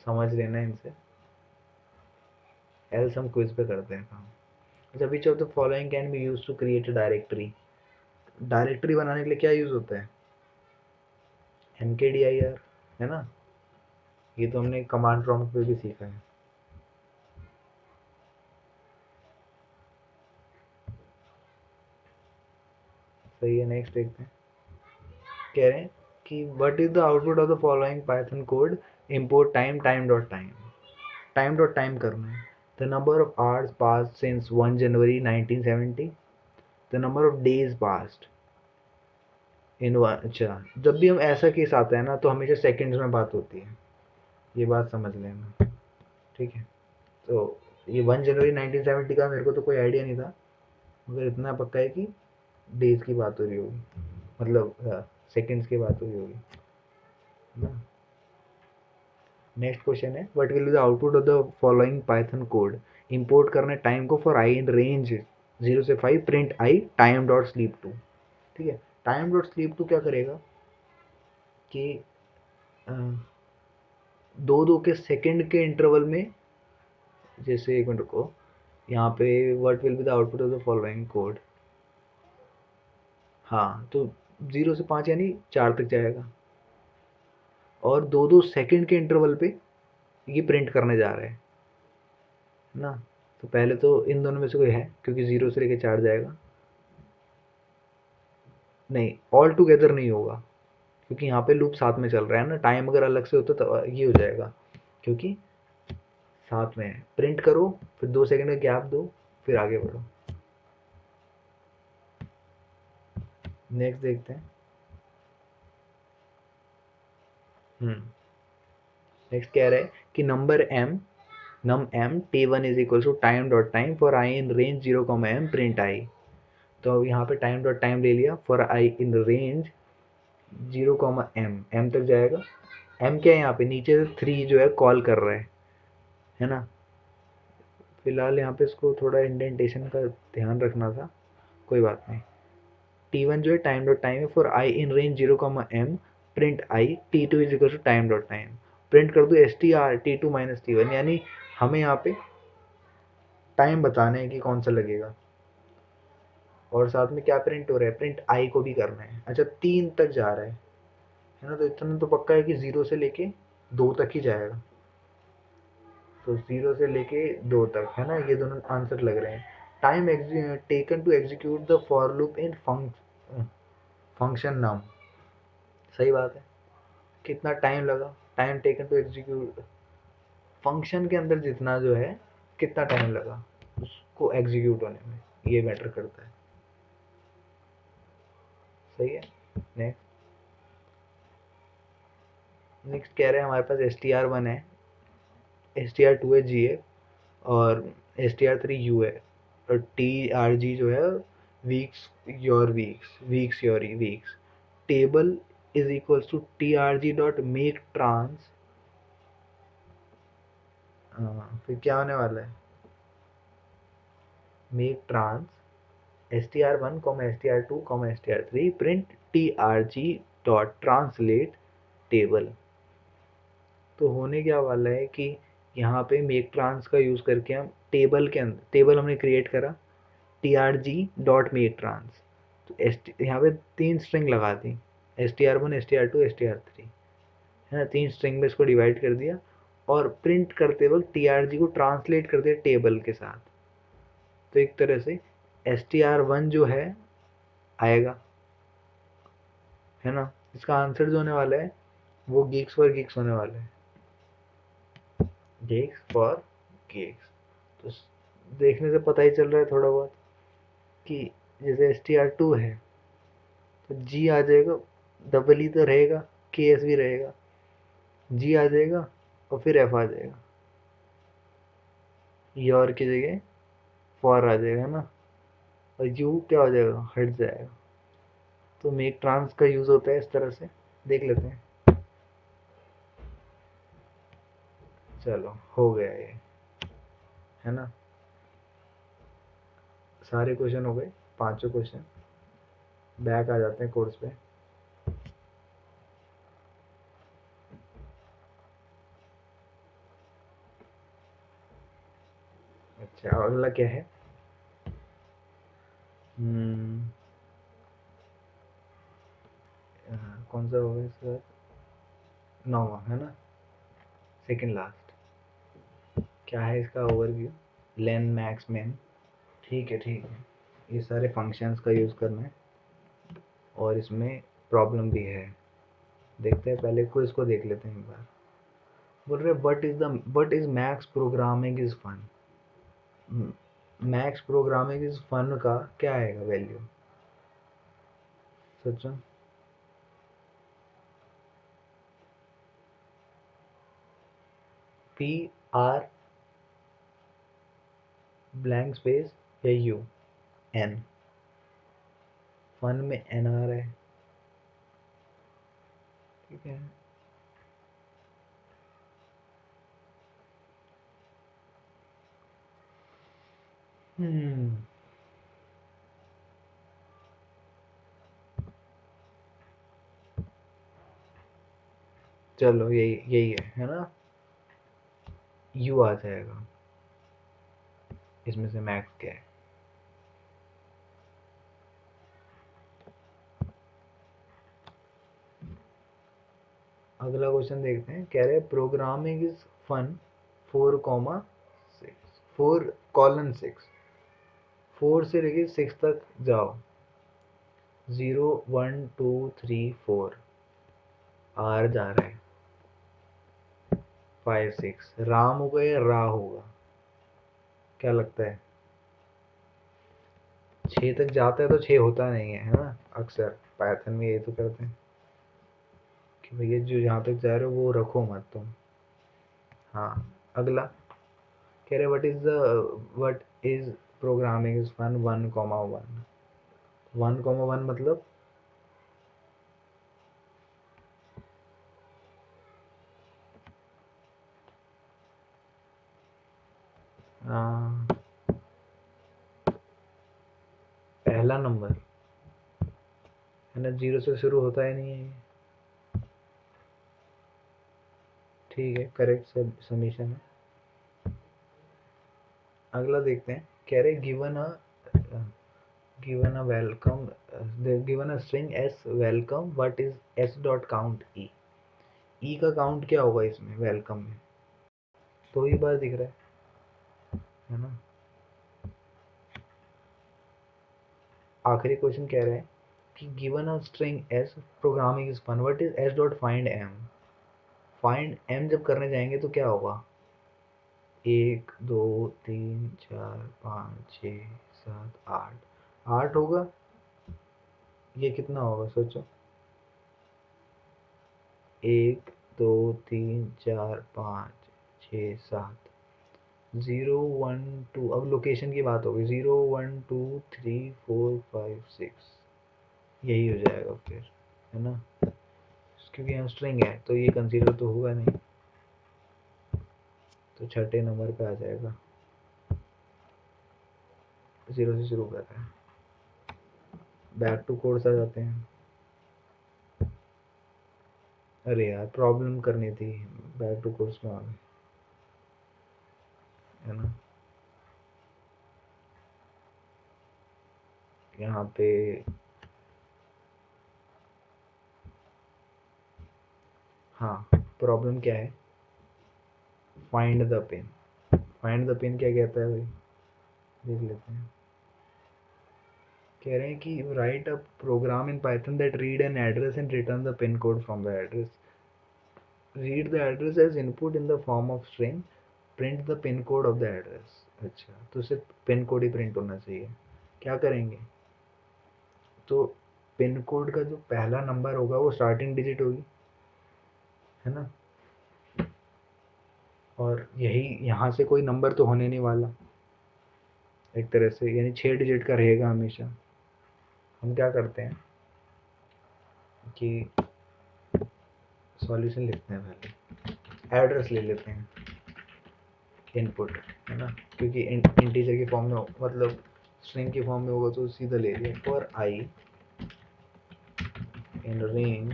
समझ लेना इनसे। एल्स हम क्विज पे करते हैं काम। अच्छा, which of the following can be use to create a directory, directory बनाने के लिए क्या यूज होता है, mkdir, है ना, ये तो हमने कमांड प्रॉम्प्ट पे भी सीखा है। सही है, नेक्स्ट देखते हैं। कह रहे हैं कि what is the output of the following Python code, import time, time dot time, time dot time करना है। The number of hours pass since 1 January 1970, the number of days past in one. अच्छा, जब भी हम ऐसा केस आता है ना तो हमेशा सेकंड्स में बात होती है, ये बात समझ लेना। ठीक है, तो ये 1 जनवरी 1970 का मेरे को तो कोई आइडिया नहीं था, मगर इतना पक्का है कि डेज की बात हो रही होगी, मतलब सेकंड्स की बात हो रही होगी ना। नेक्स्ट क्वेश्चन है, what will be the output of the following Python code, import करना टाइम को फॉर आई इन रेंज 0 से 5, print i time dot sleep two. ठीक है, टाइम डॉट स्लीप टू क्या करेगा कि दो दो के सेकंड के इंटरवल में, जैसे एक मिनट को, यहाँ पे what will be the output of the following code, हाँ, तो 0 से 5 यानी 4 तक जाएगा, और दो दो सेकंड के इंटरवल पे ये प्रिंट करने जा रहे हैं ना। तो पहले तो इन दोनों में से कोई है, क्योंकि 0 से लेके 4 जाएगा, नहीं, ऑल टुगेदर नहीं होगा, क्योंकि यहाँ पे लूप साथ में चल रहा है ना, टाइम अगर अलग से होता तो ये हो जाएगा, क्योंकि साथ में है। प्रिंट करो, फिर 2 सेकंड का गैप दो, फिर आगे बढ़ो। नेक्स्ट देखते हैं। नेक्स्ट कह रहा है कि number m, num m t1 is equal to time dot time for I in range 0 m, print I. तो अब यहाँ पे टाइम डॉट टाइम ले लिया, for I in range 0 m तक जाएगा। m क्या है यहाँ पे, नीचे से 3 जो है कॉल कर रहा है ना, फिलहाल यहाँ पे इसको थोड़ा इंडेंटेशन का ध्यान रखना था, कोई बात नहीं। T1 जो है टाइम डॉट टाइम है, for I in range 0, print i, T2 is equal to time dot time, print कर दो str T2 माइनस T1, यानी हमें यहाँ पे टाइम बताना है कि कौन सा लगेगा, और साथ में क्या प्रिंट हो रहा है, प्रिंट आई को भी करना है। अच्छा 3 तक जा रहा है ना, तो इतना तो पक्का है कि 0 से लेके 2 तक ही जाएगा, तो 0 से लेके 2 तक है ना, ये दोनों आंसर लग रहे हैं। Time taken to execute the for loop in function नाम, सही बात है। कितना टाइम लगा, time taken to execute function के अंदर जितना जो है, कितना टाइम लगा उसको एग्जीक्यूट होने में, ये मैटर करता है। सही है। नेक्स्ट, नेक्स्ट कह रहे हैं हमारे पास str1 है, str2 है g है, और str3 u है, और trg जो है weeks your weeks your weeks, table is equals to trg dot make trans, फिर क्या होने वाला है, make trans str1, str2, str3, print trg dot translate table. तो होने क्या वाला है कि यहाँ पे मेक ट्रांस का यूज़ करके हम टेबल के अंदर, टेबल हमने क्रिएट करा trg डॉट मेक ट्रांस, तो यहाँ पे 3 स्ट्रिंग लगा दी, str1 str2 str3, है ना, 3 स्ट्रिंग में इसको डिवाइड कर दिया, और प्रिंट करते वक्त trg को ट्रांसलेट कर दिया टेबल के साथ। तो एक तरह से str1 जो है आएगा, है ना, इसका आंसर जो होने वाला है वो गीक्स फॉर गीक्स होने वाला है, गीक्स फॉर गीक्स। तो देखने से पता ही चल रहा है थोड़ा बहुत कि जैसे str2 है तो g आ जाएगा, डबल ई तो रहेगा, के एस भी रहेगा, g आ जाएगा और फिर f आ जाएगा, योर की जगह फॉर आ जाएगा ना, और u क्या हो जाएगा, हट जाएगा। तो मेक ट्रांस का यूज होता है इस तरह से, देख लेते हैं। चलो हो गया ये, है ना, सारे क्वेश्चन हो गए, पांचों क्वेश्चन। बैक आ जाते हैं कोर्स पे। अच्छा अगला क्या है, हम्म, कौन सा होगा इसके बाद, 9वां है ना, सेकंड लास्ट। क्या है इसका ओवरव्यू, लेन मैक्स मिन, ठीक है ठीक है, ये सारे फंक्शंस का यूज़ करना है, और इसमें प्रॉब्लम भी है, देखते हैं पहले को इसको देख लेते हैं एक बार। बोल रहे but is max programming is fun, max programming is fun का क्या आएगा वैल्यू, सोचो। पी आर ब्लैंक स्पेस या यू एन, फन में एन आ रहा है, ठीक है। हम्म, चलो यही यही है ना, यू आ जाएगा, इसमें से मैक्स क्या है। अगला क्वेश्चन देखते हैं, कह रहे हैं प्रोग्रामिंग इज फन 4,6, 4:6, 4 से लेके 6 तक जाओ, 0 1 2 3 4, आर जा रहा है, 5 6, राम होगा या रा होगा, क्या लगता है, 6 तक जाता है तो 6 होता नहीं है ना, अक्सर पाइथन में ये तो करते हैं कि भैया जो जहाँ तक जा रहे हो वो रखो मत तुम। हाँ अगला कह रहे what is programming is fun 1,1, 1,1 मतलब पहला नंबर है ना, 0 से शुरू होता ही नहीं है। ठीक है, करेक्ट समीशन है। अगला देखते हैं, कह रहे given a welcome given a string s welcome, what is s dot count e? e का काउंट क्या होगा इसमें वेलकम में? तो ही बार दिख रहा है ना। आखिरी क्वेश्चन कह रहे हैं कि given a string s programming is fun, what is s dot find m? Find m जब करने जाएंगे तो क्या होगा? 1 2 3 4 5 6 7 8 8 होगा। ये कितना होगा सोचो? 1 2 3 4 5 6 7 0 1 2। अब लोकेशन की बात होगी, 0 1 2 3 4 5 6, यही हो जाएगा फिर, है ना, क्योंकि यहाँ स्ट्रिंग है तो ये कंसीडर तो होगा नहीं, तो छठे नंबर पे आ जाएगा। 0 से शुरू कर रहे हैं। बैक टू कोर्स आ जाते हैं। अरे यार प्रॉब्लम करनी थी, बैक टू कोर्स में आ गए, है ना। यहाँ पे हाँ, प्रॉब्लम क्या है? Find the pin. Find the pin क्या कहता है भाई, देख लेते हैं। कह रहे हैं कि write a program in Python that read an address and return the pin code from the address. Read the address as input in the form of string, print the pin code of the address. अच्छा, तो सिर्फ पिन कोड ही प्रिंट होना चाहिए। क्या करेंगे? तो पिन कोड का जो पहला नंबर होगा वो स्टार्टिंग डिजिट होगी, है ना, और यही यहाँ से कोई नंबर तो होने नहीं वाला एक तरह से, यानी 6 डिजिट का रहेगा हमेशा। हम क्या करते हैं कि सॉल्यूशन लिखते हैं, पहले एड्रेस ले लेते हैं इनपुट, है ना, क्योंकि इंटीजर की फॉर्म में, मतलब स्ट्रिंग की फॉर्म में होगा तो सीधा ले लिया। फॉर आई इन रेंज,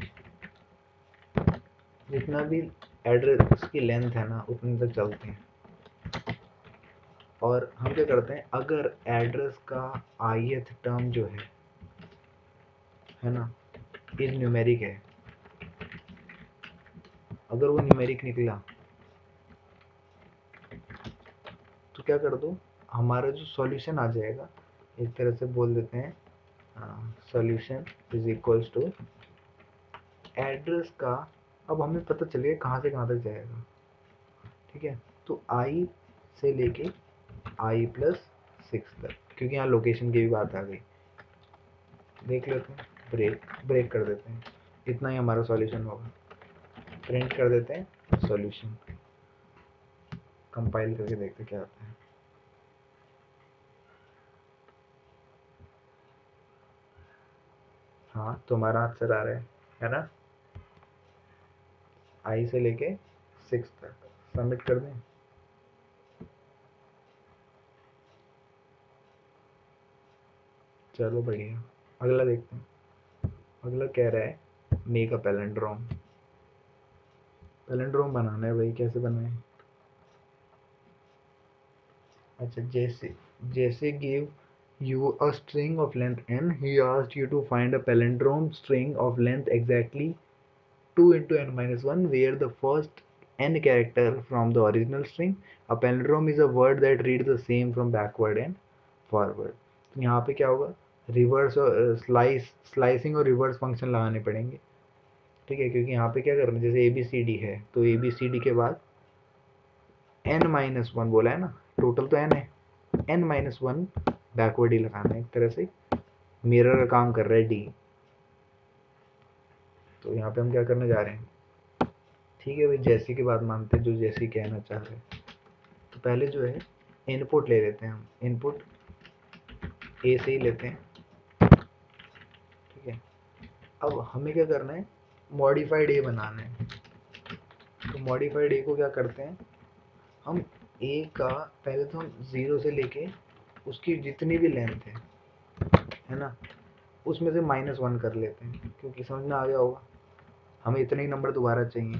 जितना भी एड्रेस की लेंथ है ना उतने तक चलते हैं। और हम क्या करते हैं, अगर एड्रेस का ith टर्म जो है ना, इज न्यूमेरिक है, अगर वो न्यूमेरिक निकला तो क्या कर दो, हमारा जो सॉल्यूशन आ जाएगा, एक तरह से बोल देते हैं solution is equals to address का। अब हमें पता चलेगा कहाँ से कहाँ तक जाएगा, ठीक है। तो आई से लेके आई प्लस 6 तक, क्योंकि यहाँ लोकेशन की भी बात आ गई। देख लेते हैं, ब्रेक कर देते हैं, इतना ही हमारा सॉल्यूशन होगा। प्रिंट कर देते हैं सॉल्यूशन, कंपाइल करके देखते क्या आता है। हाँ, तुम्हारा आंसर आ रहा है ना, आई से लेके 6 तक। सबमिट कर दें। चलो बढ़िया, अगला देखते हैं। अगला कह रहा है मेक अ पैलेंड्रोम। पैलेंड्रोम बनाना है भाई, कैसे बनाए? अच्छा, जैसे जैसे give you a string of length n, he asked you to find a palindrome string of length exactly 2 into n minus 1 where the first n character from the original string. A palindrome is a word that reads the same from backward and forward. तो यहाँ पे क्या होगा, रिवर्स और स्लाइसिंग और रिवर्स फंक्शन लगाने पड़ेंगे, ठीक है, क्योंकि यहाँ पे क्या करना है, जैसे ए बी सी डी है तो ए बी सी डी के बाद n माइनस वन बोला है ना, टोटल तो n है, n माइनस वन बैकवर्ड ही लगाना है, एक तरह से मिरर का काम कर रहा है डी। तो यहाँ पे हम क्या करने जा रहे हैं, ठीक है भाई, जैसी की बात मानते हैं, जो जैसी कहना चाह रहे हैं। तो पहले जो है इनपुट ले लेते हैं, हम इनपुट ए से ही लेते हैं, ठीक है। अब हमें क्या करना है, मॉडिफाइड ए बनाना है। तो मॉडिफाइड ए को क्या करते हैं, हम ए का पहले तो हम 0 से लेके उसकी जितनी भी लेंथ है ना, उसमें से -1 कर लेते हैं, क्योंकि समझ में आ गया होगा हमें इतने ही नंबर दोबारा चाहिए।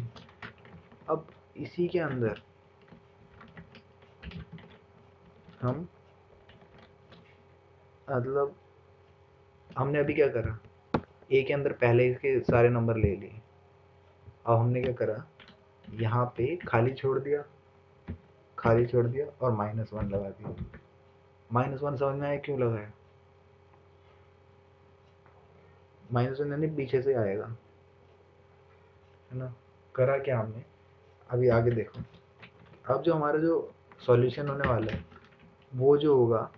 अब इसी के अंदर हम मतलब हमने अभी क्या करा, ए के अंदर पहले इसके सारे नंबर ले लिए। अब हमने क्या करा, यहाँ पे खाली छोड़ दिया और -1 लगा दिया। -1 समझ में आया क्यों लगाया? -1 यानी पीछे से आएगा, है ना। करा क्या हमने, अभी आगे देखो। अब जो हमारा जो सॉल्यूशन होने वाला है वो जो होगा,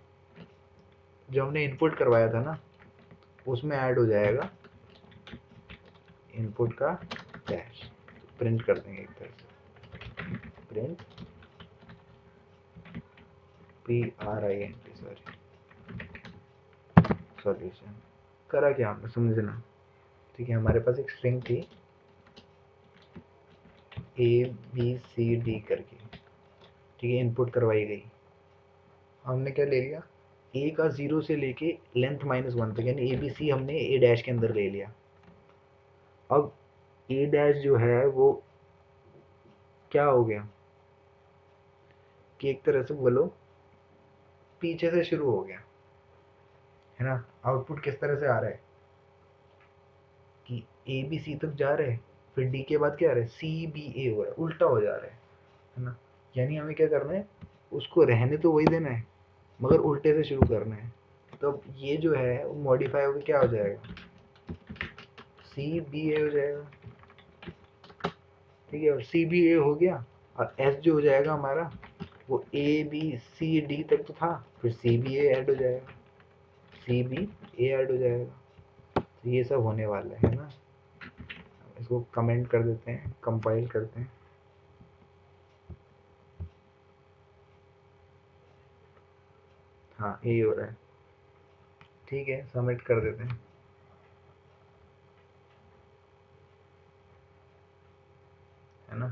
जो हमने इनपुट करवाया था ना, उसमें ऐड हो जाएगा इनपुट का डैश। प्रिंट कर देंगे एक तरह से, प्रिंट PRINT, सॉरी, सॉल्यूशन। करा क्या हमने, समझना। ठीक है, हमारे पास एक स्ट्रिंग थी ABCD करके, ठीक है, इनपुट करवाई गई। हमने क्या ले लिया, ए का 0 से लेके लेंथ -1 तक, यानी ABC हमने ए डैश के अंदर ले लिया। अब ए डैश जो है वो क्या हो गया कि एक तरह से बोलो पीछे से शुरू हो गया, है ना। आउटपुट किस तरह से आ रहा है कि ए बी सी तक जा रहे हैं, फिर डी के बाद क्या आ रहा है, CBA हो रहा है, उल्टा हो जा रहा है ना। यानी हमें क्या करना है, उसको रहने तो वही देना है मगर उल्टे से शुरू करना है। तो ये जो है वो मॉडिफाई होकर क्या हो जाएगा, CBA हो जाएगा, ठीक है। और CBA हो गया, और S जो हो जाएगा हमारा वो ABCD तक तो था, फिर CBA ऐड हो जाएगा, CBA ऐड हो जाएगा। तो ये सब होने वाला है ना। इसको कमेंट कर देते हैं, कंपाइल करते हैं। हाँ, यही हो रहा है, ठीक है, सबमिट कर देते हैं, है ना।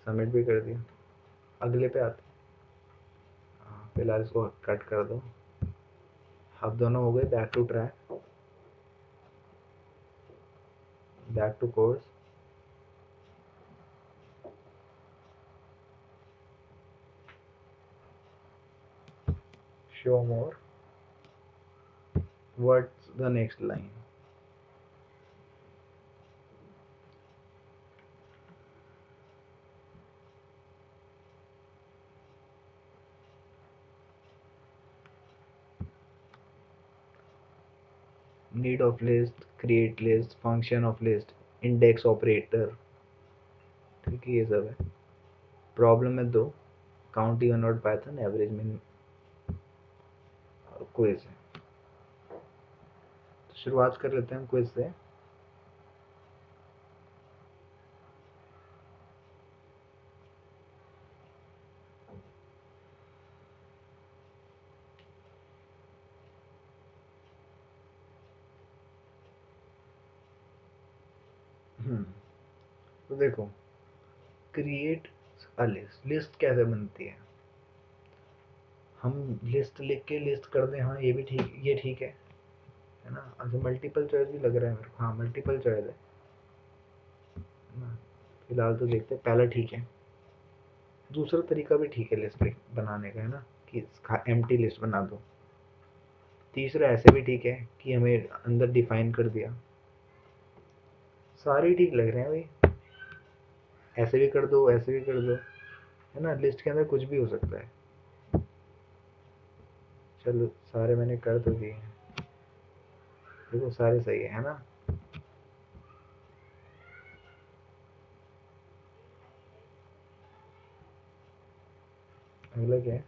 सबमिट भी कर दिया, अगले पे आते हैं। हाँ, फिलहाल इसको कट कर दो। अब दोनों हो गए back to track, back to course. Show more, what's the next line. Need of list, create list, function of list, index operator, ठीक है, ये सब है। प्रॉब्लम है दो, count even odd Python, average min, quiz है। तो शुरुआत कर लेते हैं क्विज से। तो देखो, क्रिएट अ लिस्ट, लिस्ट कैसे बनती है, हम लिस्ट लिख के लिस्ट कर दें, हाँ ये भी ठीक, ये ठीक है ना। अच्छा, मल्टीपल चॉइस भी लग रहा है मेरे को, हाँ मल्टीपल चॉइस है ना। फिलहाल तो देखते हैं, पहला ठीक है। दूसरा तरीका भी ठीक है लिस्ट बनाने का, है ना, कि एम्प्टी लिस्ट बना दो। तीसरा ऐसे भी ठीक है कि हमें अंदर डिफाइन कर दिया। सारे ठीक लग रहे हैं भाई, ऐसे भी कर दो, ऐसे भी कर दो, है ना, लिस्ट के अंदर कुछ भी हो सकता है। चलो, सारे मैंने कर तो दिए हैं, देखो सारे सही है ना। अगला क्या है,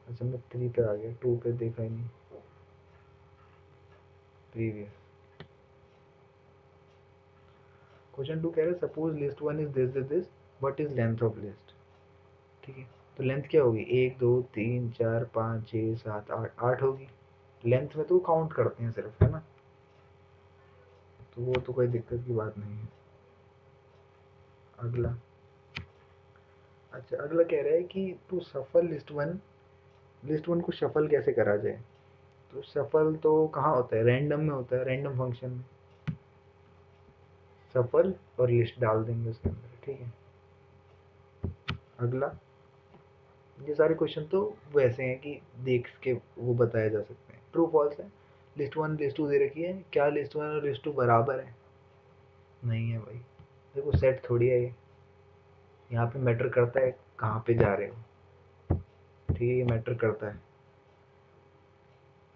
अच्छा मैं 3 पे आ गया, 2 पे देखा ही नहीं, प्रीवियस। क्वेश्चन 2 कह रहे suppose list 1 is this this this, what is length of list, ठीक है। तो लेंथ क्या होगी, 1 2 3 4 5 6 7 8, 8 होगी। लेंथ में तो काउंट करते हैं सिर्फ, है ना, तो वो तो कोई दिक्कत की बात नहीं है। अगला, अच्छा, अगला कह रहा है कि टू सफल लिस्ट वन को शफल कैसे करा जाए। तो शफल तो कहाँ होता है, रैंडम में होता है, रैंडम फंक्शन में सफल और लिस्ट डाल देंगे उसके अंदर, ठीक है। अगला, ये सारे क्वेश्चन तो वैसे हैं कि देख के वो बताया जा सकते हैं। ट्रू फॉल्स है, लिस्ट वन लिस्ट टू दे रखी है, क्या लिस्ट वन और लिस्ट टू बराबर है? नहीं है भाई, देखो सेट थोड़ी है ये, यहाँ पे मैटर करता है कहाँ पे जा रहे हो, ठीक है, ये मैटर करता है,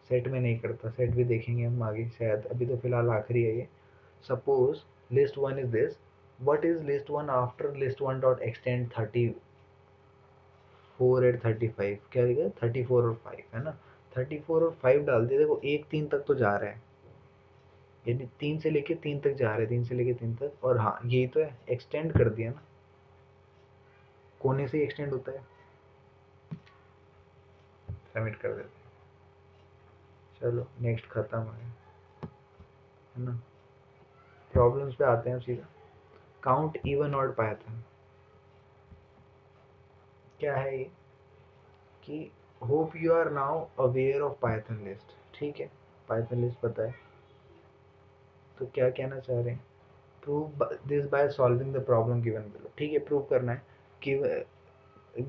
सेट में नहीं करता। सेट भी देखेंगे हम आगे शायद, अभी तो फिलहाल आखिरी है ये। Suppose list one is this, what is list one after list one dot extend 34 at 35, क्या लिखा, 34 और 5 है ना, 34 और 5 डाल दिया। देखो एक 3 तक तो जा रहा है, यानी 3 से लेके 3 तक जा रहे हैं, 3 से लेके 3 तक, और हाँ यही तो है, एक्सटेंड कर दिया ना, कोने से ही एक्सटेंड होता है। सबमिट कर देते हैं, चलो नेक्स्ट खत्म है ना। प्रॉब्लम्स पे आते हैं सीधा। काउंट इवन ऑड पाइथन, क्या है ये कि hope you are now aware of Python list, ठीक है, पाइथन लिस्ट पता है। तो क्या कहना चाह रहे हैं, prove this by solving the problem given below, ठीक है, प्रूव करना है कि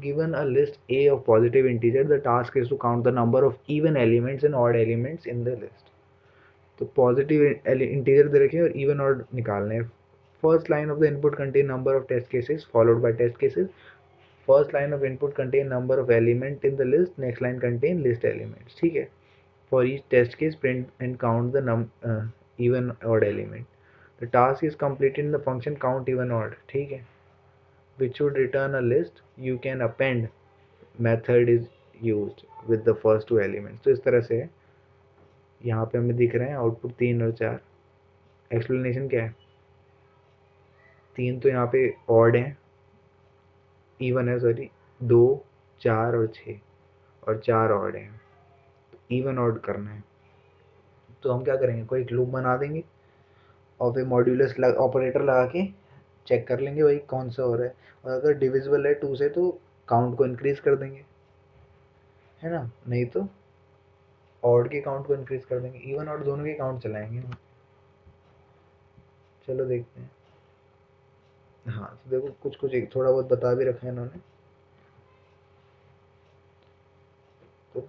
given a list A of positive integer, the task is to count the number of even elements and odd elements in the list. तो पॉजिटिव इंटीजर दे रखे हैं और इवन ऑड निकालने हैं। First line of the input contain number of test cases followed by test cases, first line of input contain number of element in the list, next line contain list elements, ठीक है। For each test case print and count the even odd element. The task is completed in the function count even odd, ठीक है, which should return a list. You can append method is used with the first two elements. तो इस तरह से यहाँ पे हमें दिख रहे हैं आउटपुट 3 और 4। एक्सप्लेनेशन क्या है, 3 तो यहाँ पे ऑड है, इवन है सॉरी, 2 4 और 6, और 4 ऑड है, इवन ऑड करना है। तो हम क्या करेंगे, कोई एक लूप बना देंगे और फिर मॉड्यूलस ऑपरेटर लगा के चेक कर लेंगे भाई कौन सा हो रहा है, और अगर डिविजिबल है 2 से तो काउंट को इंक्रीज कर देंगे, है ना, नहीं तो ऑड के काउंट को इंक्रीज कर देंगे, इवन ऑड दोनों के काउंट चलाएंगे। चलो देखते हैं। हाँ तो देखो कुछ कुछ एक थोड़ा बहुत बता भी रखा है इन्होंने। तो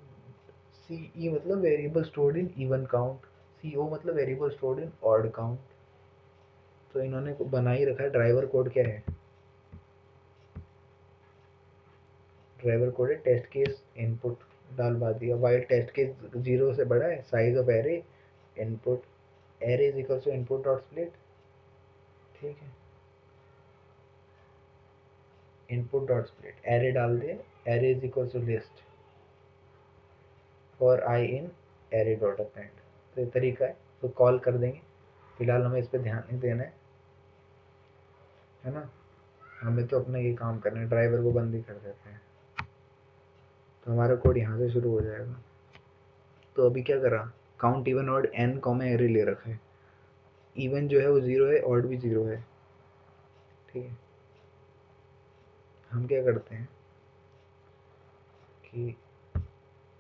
सी ई मतलब variable stored in even count, C O मतलब variable stored in odd count. तो इन्होंने बना ही रखा है। ड्राइवर कोड क्या है, ड्राइवर कोड है टेस्ट केस इनपुट डालवा दिया, वाइल टेस्ट केस 0 से बड़ा है, size of array input, array is equal to input dot split, ठीक है, इनपुट डॉट स्प्लिट एरे डाल दे, array is equal to list for I in array dot append. तो ये तरीका है, तो कॉल कर देंगे, फिलहाल हमें इस पर ध्यान नहीं देना है ना, हमें तो अपना ये काम करना है, ड्राइवर को बंद ही कर देते हैं। तो हमारा कोड यहाँ से शुरू हो जाएगा। तो अभी क्या करा, count even odd n comma array ले रखा है, इवन जो है वो 0 है, ऑड भी 0 है, ठीक है। हम क्या करते हैं कि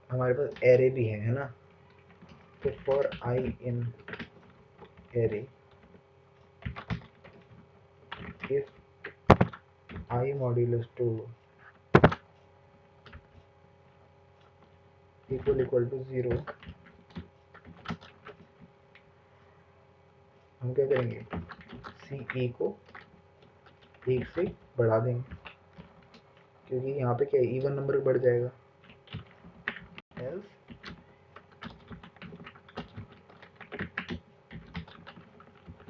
हमारे पास एरे भी है ना, तो for I in array if i modulus 2 equal to 0, हम क्या करेंगे, सी ई को 1 से बढ़ा देंगे, क्योंकि यहाँ पे क्या इवन नंबर बढ़ जाएगा। एल्स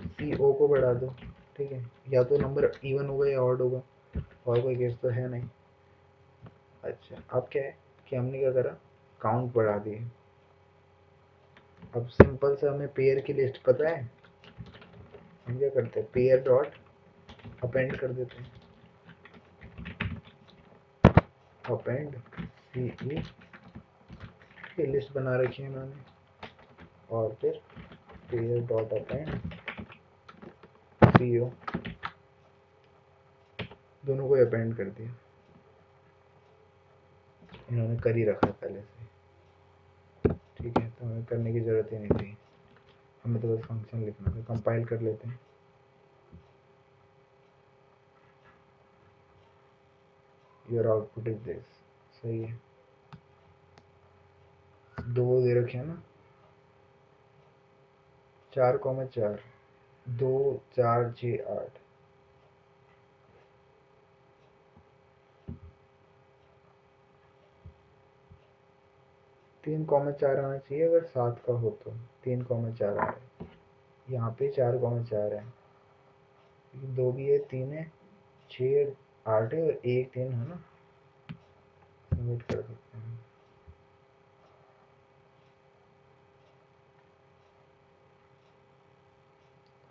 सी ओ को बढ़ा दो, ठीक है, या तो नंबर इवन होगा या ऑड होगा, और कोई केस तो है नहीं। अच्छा अब क्या है कि हमने क्या करा, काउंट बढ़ा दिए। अब सिंपल से हमें पेयर की लिस्ट पता है, हम क्या करते हैं, पेयर डॉट अपेंड कर देते हैं, अपेंड सी ई की लिस्ट बना रखी है इन्होंने, और फिर पेयर डॉट अपेंड सी ओ, दोनों को अपेंड कर दिया। इन्होंने कर ही रखा है पहले से, ठीक है, तो हमें करने की ज़रूरत ही नहीं थी, हमें तो बस फंक्शन लिखना था। कंपाइल कर लेते हैं। योर आउटपुट इज दिस, सही है। 2 दे रखे हैं ना, 4,4, 2 4 6 8, 3,4 आना चाहिए अगर 7 का हो तो। 3,4 आ रहा है यहाँ पे, 4,4 है, 2 भी है, 3 है, 6 8 है और 1 3 है ना। सबमिट कर देते हैं।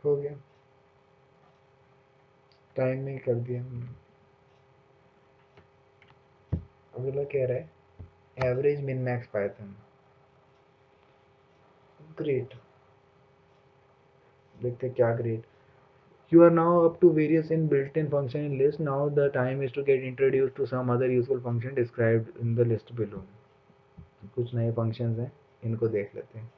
हो गया, टाइम में कर दिया हमने। अगला कह रहा है average min max Python. Great, देखते हैं क्या great. You are now up to various in built-in function in list. Now the time is to get introduced to some other useful function described in the list below. कुछ नए functions हैं, इनको देख लेते हैं।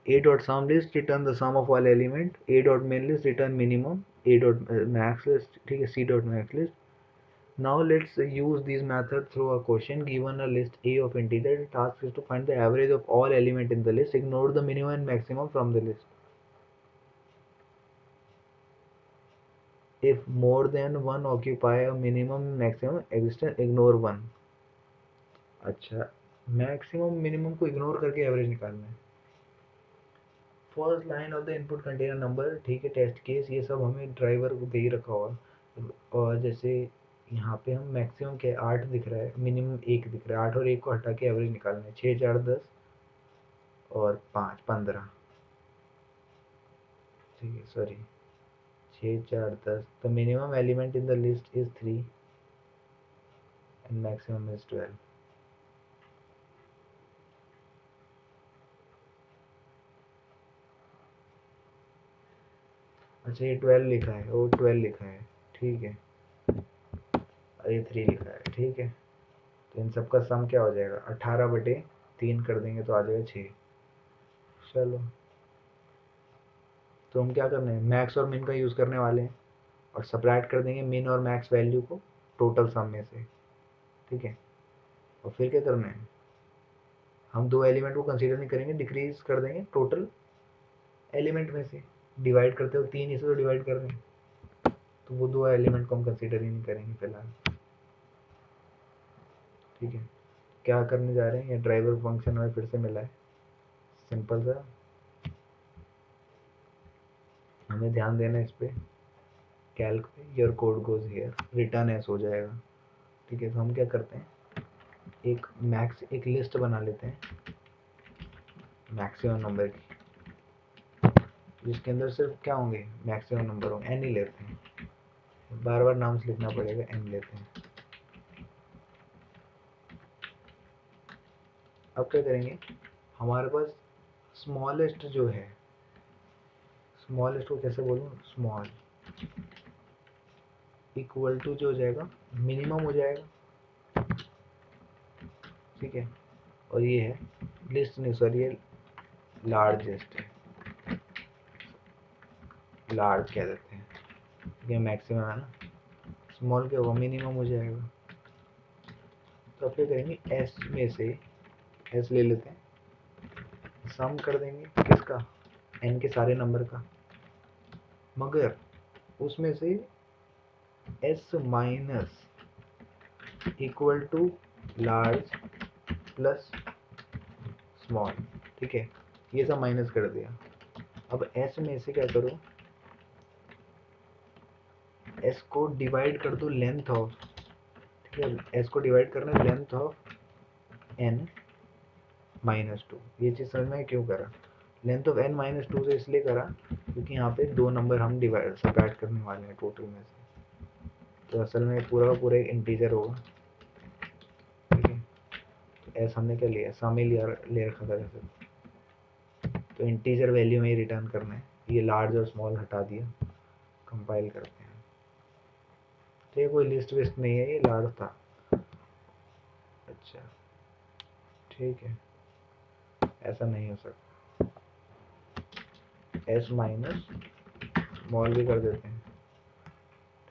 A dot sum list return the sum of all element. A dot main list return minimum. A dot max list, ठीक है, C dot max list. Now let's use these methods through a question. Given a list A of integer, the task is to find the average of all element in the list. Ignore the minimum and maximum from the list. If more than one occupy a minimum maximum existence, ignore one. अच्छा, मैक्सिमम मिनिमम को इग्नोर करके एवरेज निकालना है। First line of the input container number, ठीक है, टेस्ट केस, ये सब हमें ड्राइवर को दे ही रखा होगा। और जैसे यहाँ पे हम मैक्सिमम के 8 दिख रहा है, मिनिमम 1 दिख रहा है, 8 और 1 को हटा के एवरेज निकालना है। 6 4 10 और 5 15, ठीक है, sorry, 6 4 10। The minimum element in the list is 3 and maximum is 12। अच्छा, ये 12 लिखा है, वो 12 लिखा है, ठीक है, और ये 3 लिखा है, ठीक है। तो इन सबका सम क्या हो जाएगा, 18/3 कर देंगे तो आ जाएगा 6। चलो, तो हम क्या करने हैं, मैक्स और मिन का यूज़ करने वाले हैं और सब्ट्रैक्ट कर देंगे मिन और मैक्स वैल्यू को टोटल सम में से, ठीक है। और फिर क्या करना है, हम 2 एलिमेंट को कंसीडर नहीं करेंगे, डिक्रीज कर देंगे टोटल एलिमेंट में से। डिवाइड करते हो 3 इसे तो डिवाइड कर रहे हैं, तो वो 2 एलिमेंट को हम कंसीडर ही नहीं करेंगे फिलहाल, ठीक है। क्या करने जा रहे हैं, ये ड्राइवर फंक्शन हमें फिर से मिला है, सिंपल सा, हमें ध्यान देना है इस पे। कैल्क पे your code goes here, return S हो जाएगा, ठीक है। तो हम क्या करते हैं, एक लिस्ट बना लेते हैं मैक्सिमम नंबर की, जिसके अंदर सिर्फ क्या होंगे, मैक्सिमम नंबर होंगे, एन ही लेते हैं, बार बार नाम से लिखना पड़ेगा, एन लेते हैं। अब क्या करेंगे, हमारे पास स्मॉलेस्ट जो है, स्मॉलेस्ट को कैसे बोलूँ, स्मॉल इक्वल टू जो हो जाएगा मिनिमम हो जाएगा, ठीक है। और ये है लिस्ट, नहीं सॉरी, ये लार्जेस्ट है, लार्ज कह देते हैं, ये मैक्सिमम है ना, स्मॉल क्या होगा, मिनिमम हो जाएगा। तो अब क्या करेंगे, एस में से एस ले लेते हैं, सम कर देंगे किसका, एन के सारे नंबर का, मगर उसमें से S minus equal to large plus small, ठीक है, ये सब माइनस कर दिया। अब एस में से क्या करो, एस को डिवाइड कर दो लेंथ ऑफ, ठीक है, एस को डिवाइड करना है लेंथ ऑफ एन माइनस 2। ये चीज़ समझ में क्यों करा, लेंथ ऑफ एन माइनस 2 से इसलिए करा क्योंकि यहाँ पे 2 नंबर हम डिवाइड सबट्रैक्ट करने वाले हैं टोटल में से, तो असल में पूरा का पूरा एक इंटीजर होगा, ठीक है। तो एस हमने क्या लिया, सम ही ले रखा था वैसे, तो इंटीजर वैल्यू में ही रिटर्न करना है। ये लार्ज और स्मॉल हटा दिया, कंपाइल करते हैं, तो ये कोई लिस्ट विस्ट नहीं है, ये लार्ज था। अच्छा, ठीक है, ऐसा नहीं हो सकता। एस माइनस स्मॉल भी कर देते हैं,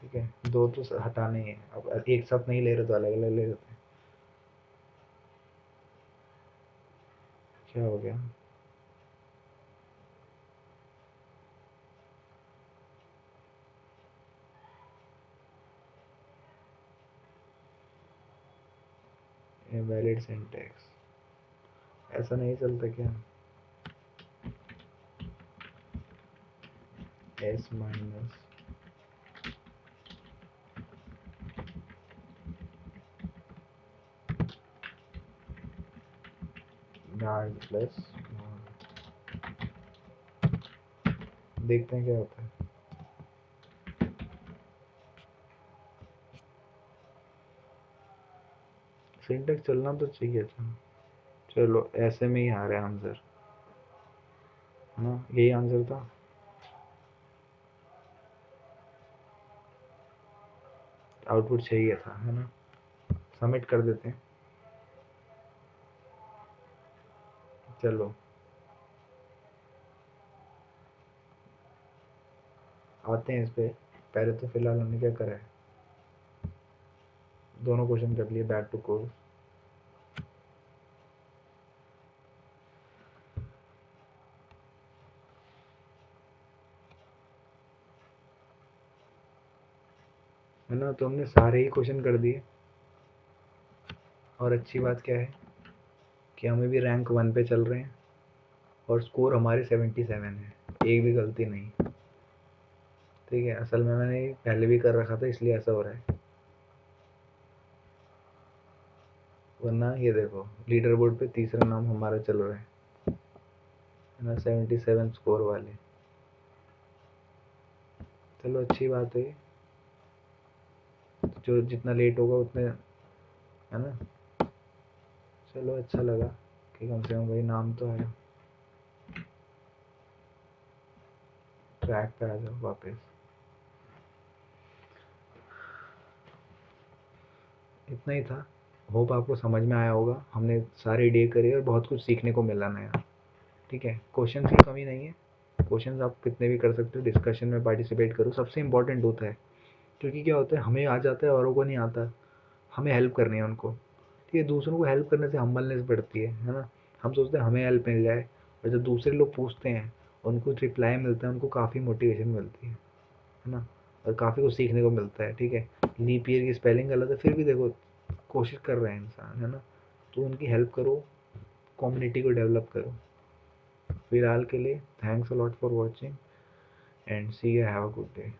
ठीक है, दो तो हटाने ही है, अब एक साथ नहीं ले रहे तो अलग अलग ले लेते हैं। क्या हो गया? इनवैलिड सिंटैक्स, ऐसा नहीं चलता क्या? एस माइनस डार्क प्लस, देखते हैं क्या होता है। सिंटैक्स चलना तो चाहिए था। चलो ऐसे में ही आ रहा है आंसर, है ना, यही आंसर था। आउटपुट चाहिए था, है ना। सबमिट कर देते हैं। चलो आते हैं इस पे। पहले तो फिलहाल हमने क्या करा है, दोनों क्वेश्चन कर लिए बैक टू कोर्स। है ना, तो हमने सारे ही क्वेश्चन कर दिए। और अच्छी बात क्या है कि हमें भी रैंक 1 पे चल रहे हैं और स्कोर हमारे 77 है, एक भी गलती नहीं। ठीक है, असल में मैंने पहले भी कर रखा था इसलिए ऐसा हो रहा है, वरना ये देखो लीडर बोर्ड पे तीसरा नाम हमारा चल रहा है ना, 77 स्कोर वाले। चलो अच्छी बात है, जो जितना लेट होगा उतने, है ना। चलो अच्छा लगा कि कम से कम भाई नाम तो आया। ट्रैक पे आ जाओ वापस। इतना ही था, होप आपको समझ में आया होगा। हमने सारे डे करे और बहुत कुछ सीखने को मिला नया। ठीक है, क्वेश्चन की कमी नहीं है, क्वेश्चन आप कितने भी कर सकते हो, डिस्कशन में पार्टिसिपेट करो, सबसे इंपॉर्टेंट होता है। क्योंकि क्या होता है, हमें आ जाता है औरों को नहीं आता, हमें हेल्प करनी है उनको। ठीक है, दूसरों को हेल्प करने से हम्बलनेस बढ़ती है ना। हम सोचते हैं हमें हेल्प मिल जाए, और जब दूसरे लोग पूछते हैं उनको रिप्लाई मिलता है, उनको काफ़ी मोटिवेशन मिलती है ना। और काफ़ी कुछ सीखने को मिलता है। ठीक है, लीप ईयर की स्पेलिंग गलत है, फिर भी देखो कोशिश कर रहे हैं इंसान, है ना। तो उनकी हेल्प करो, कम्युनिटी को डेवलप करो। फिलहाल के लिए thanks a lot for watching and see you, have a good day.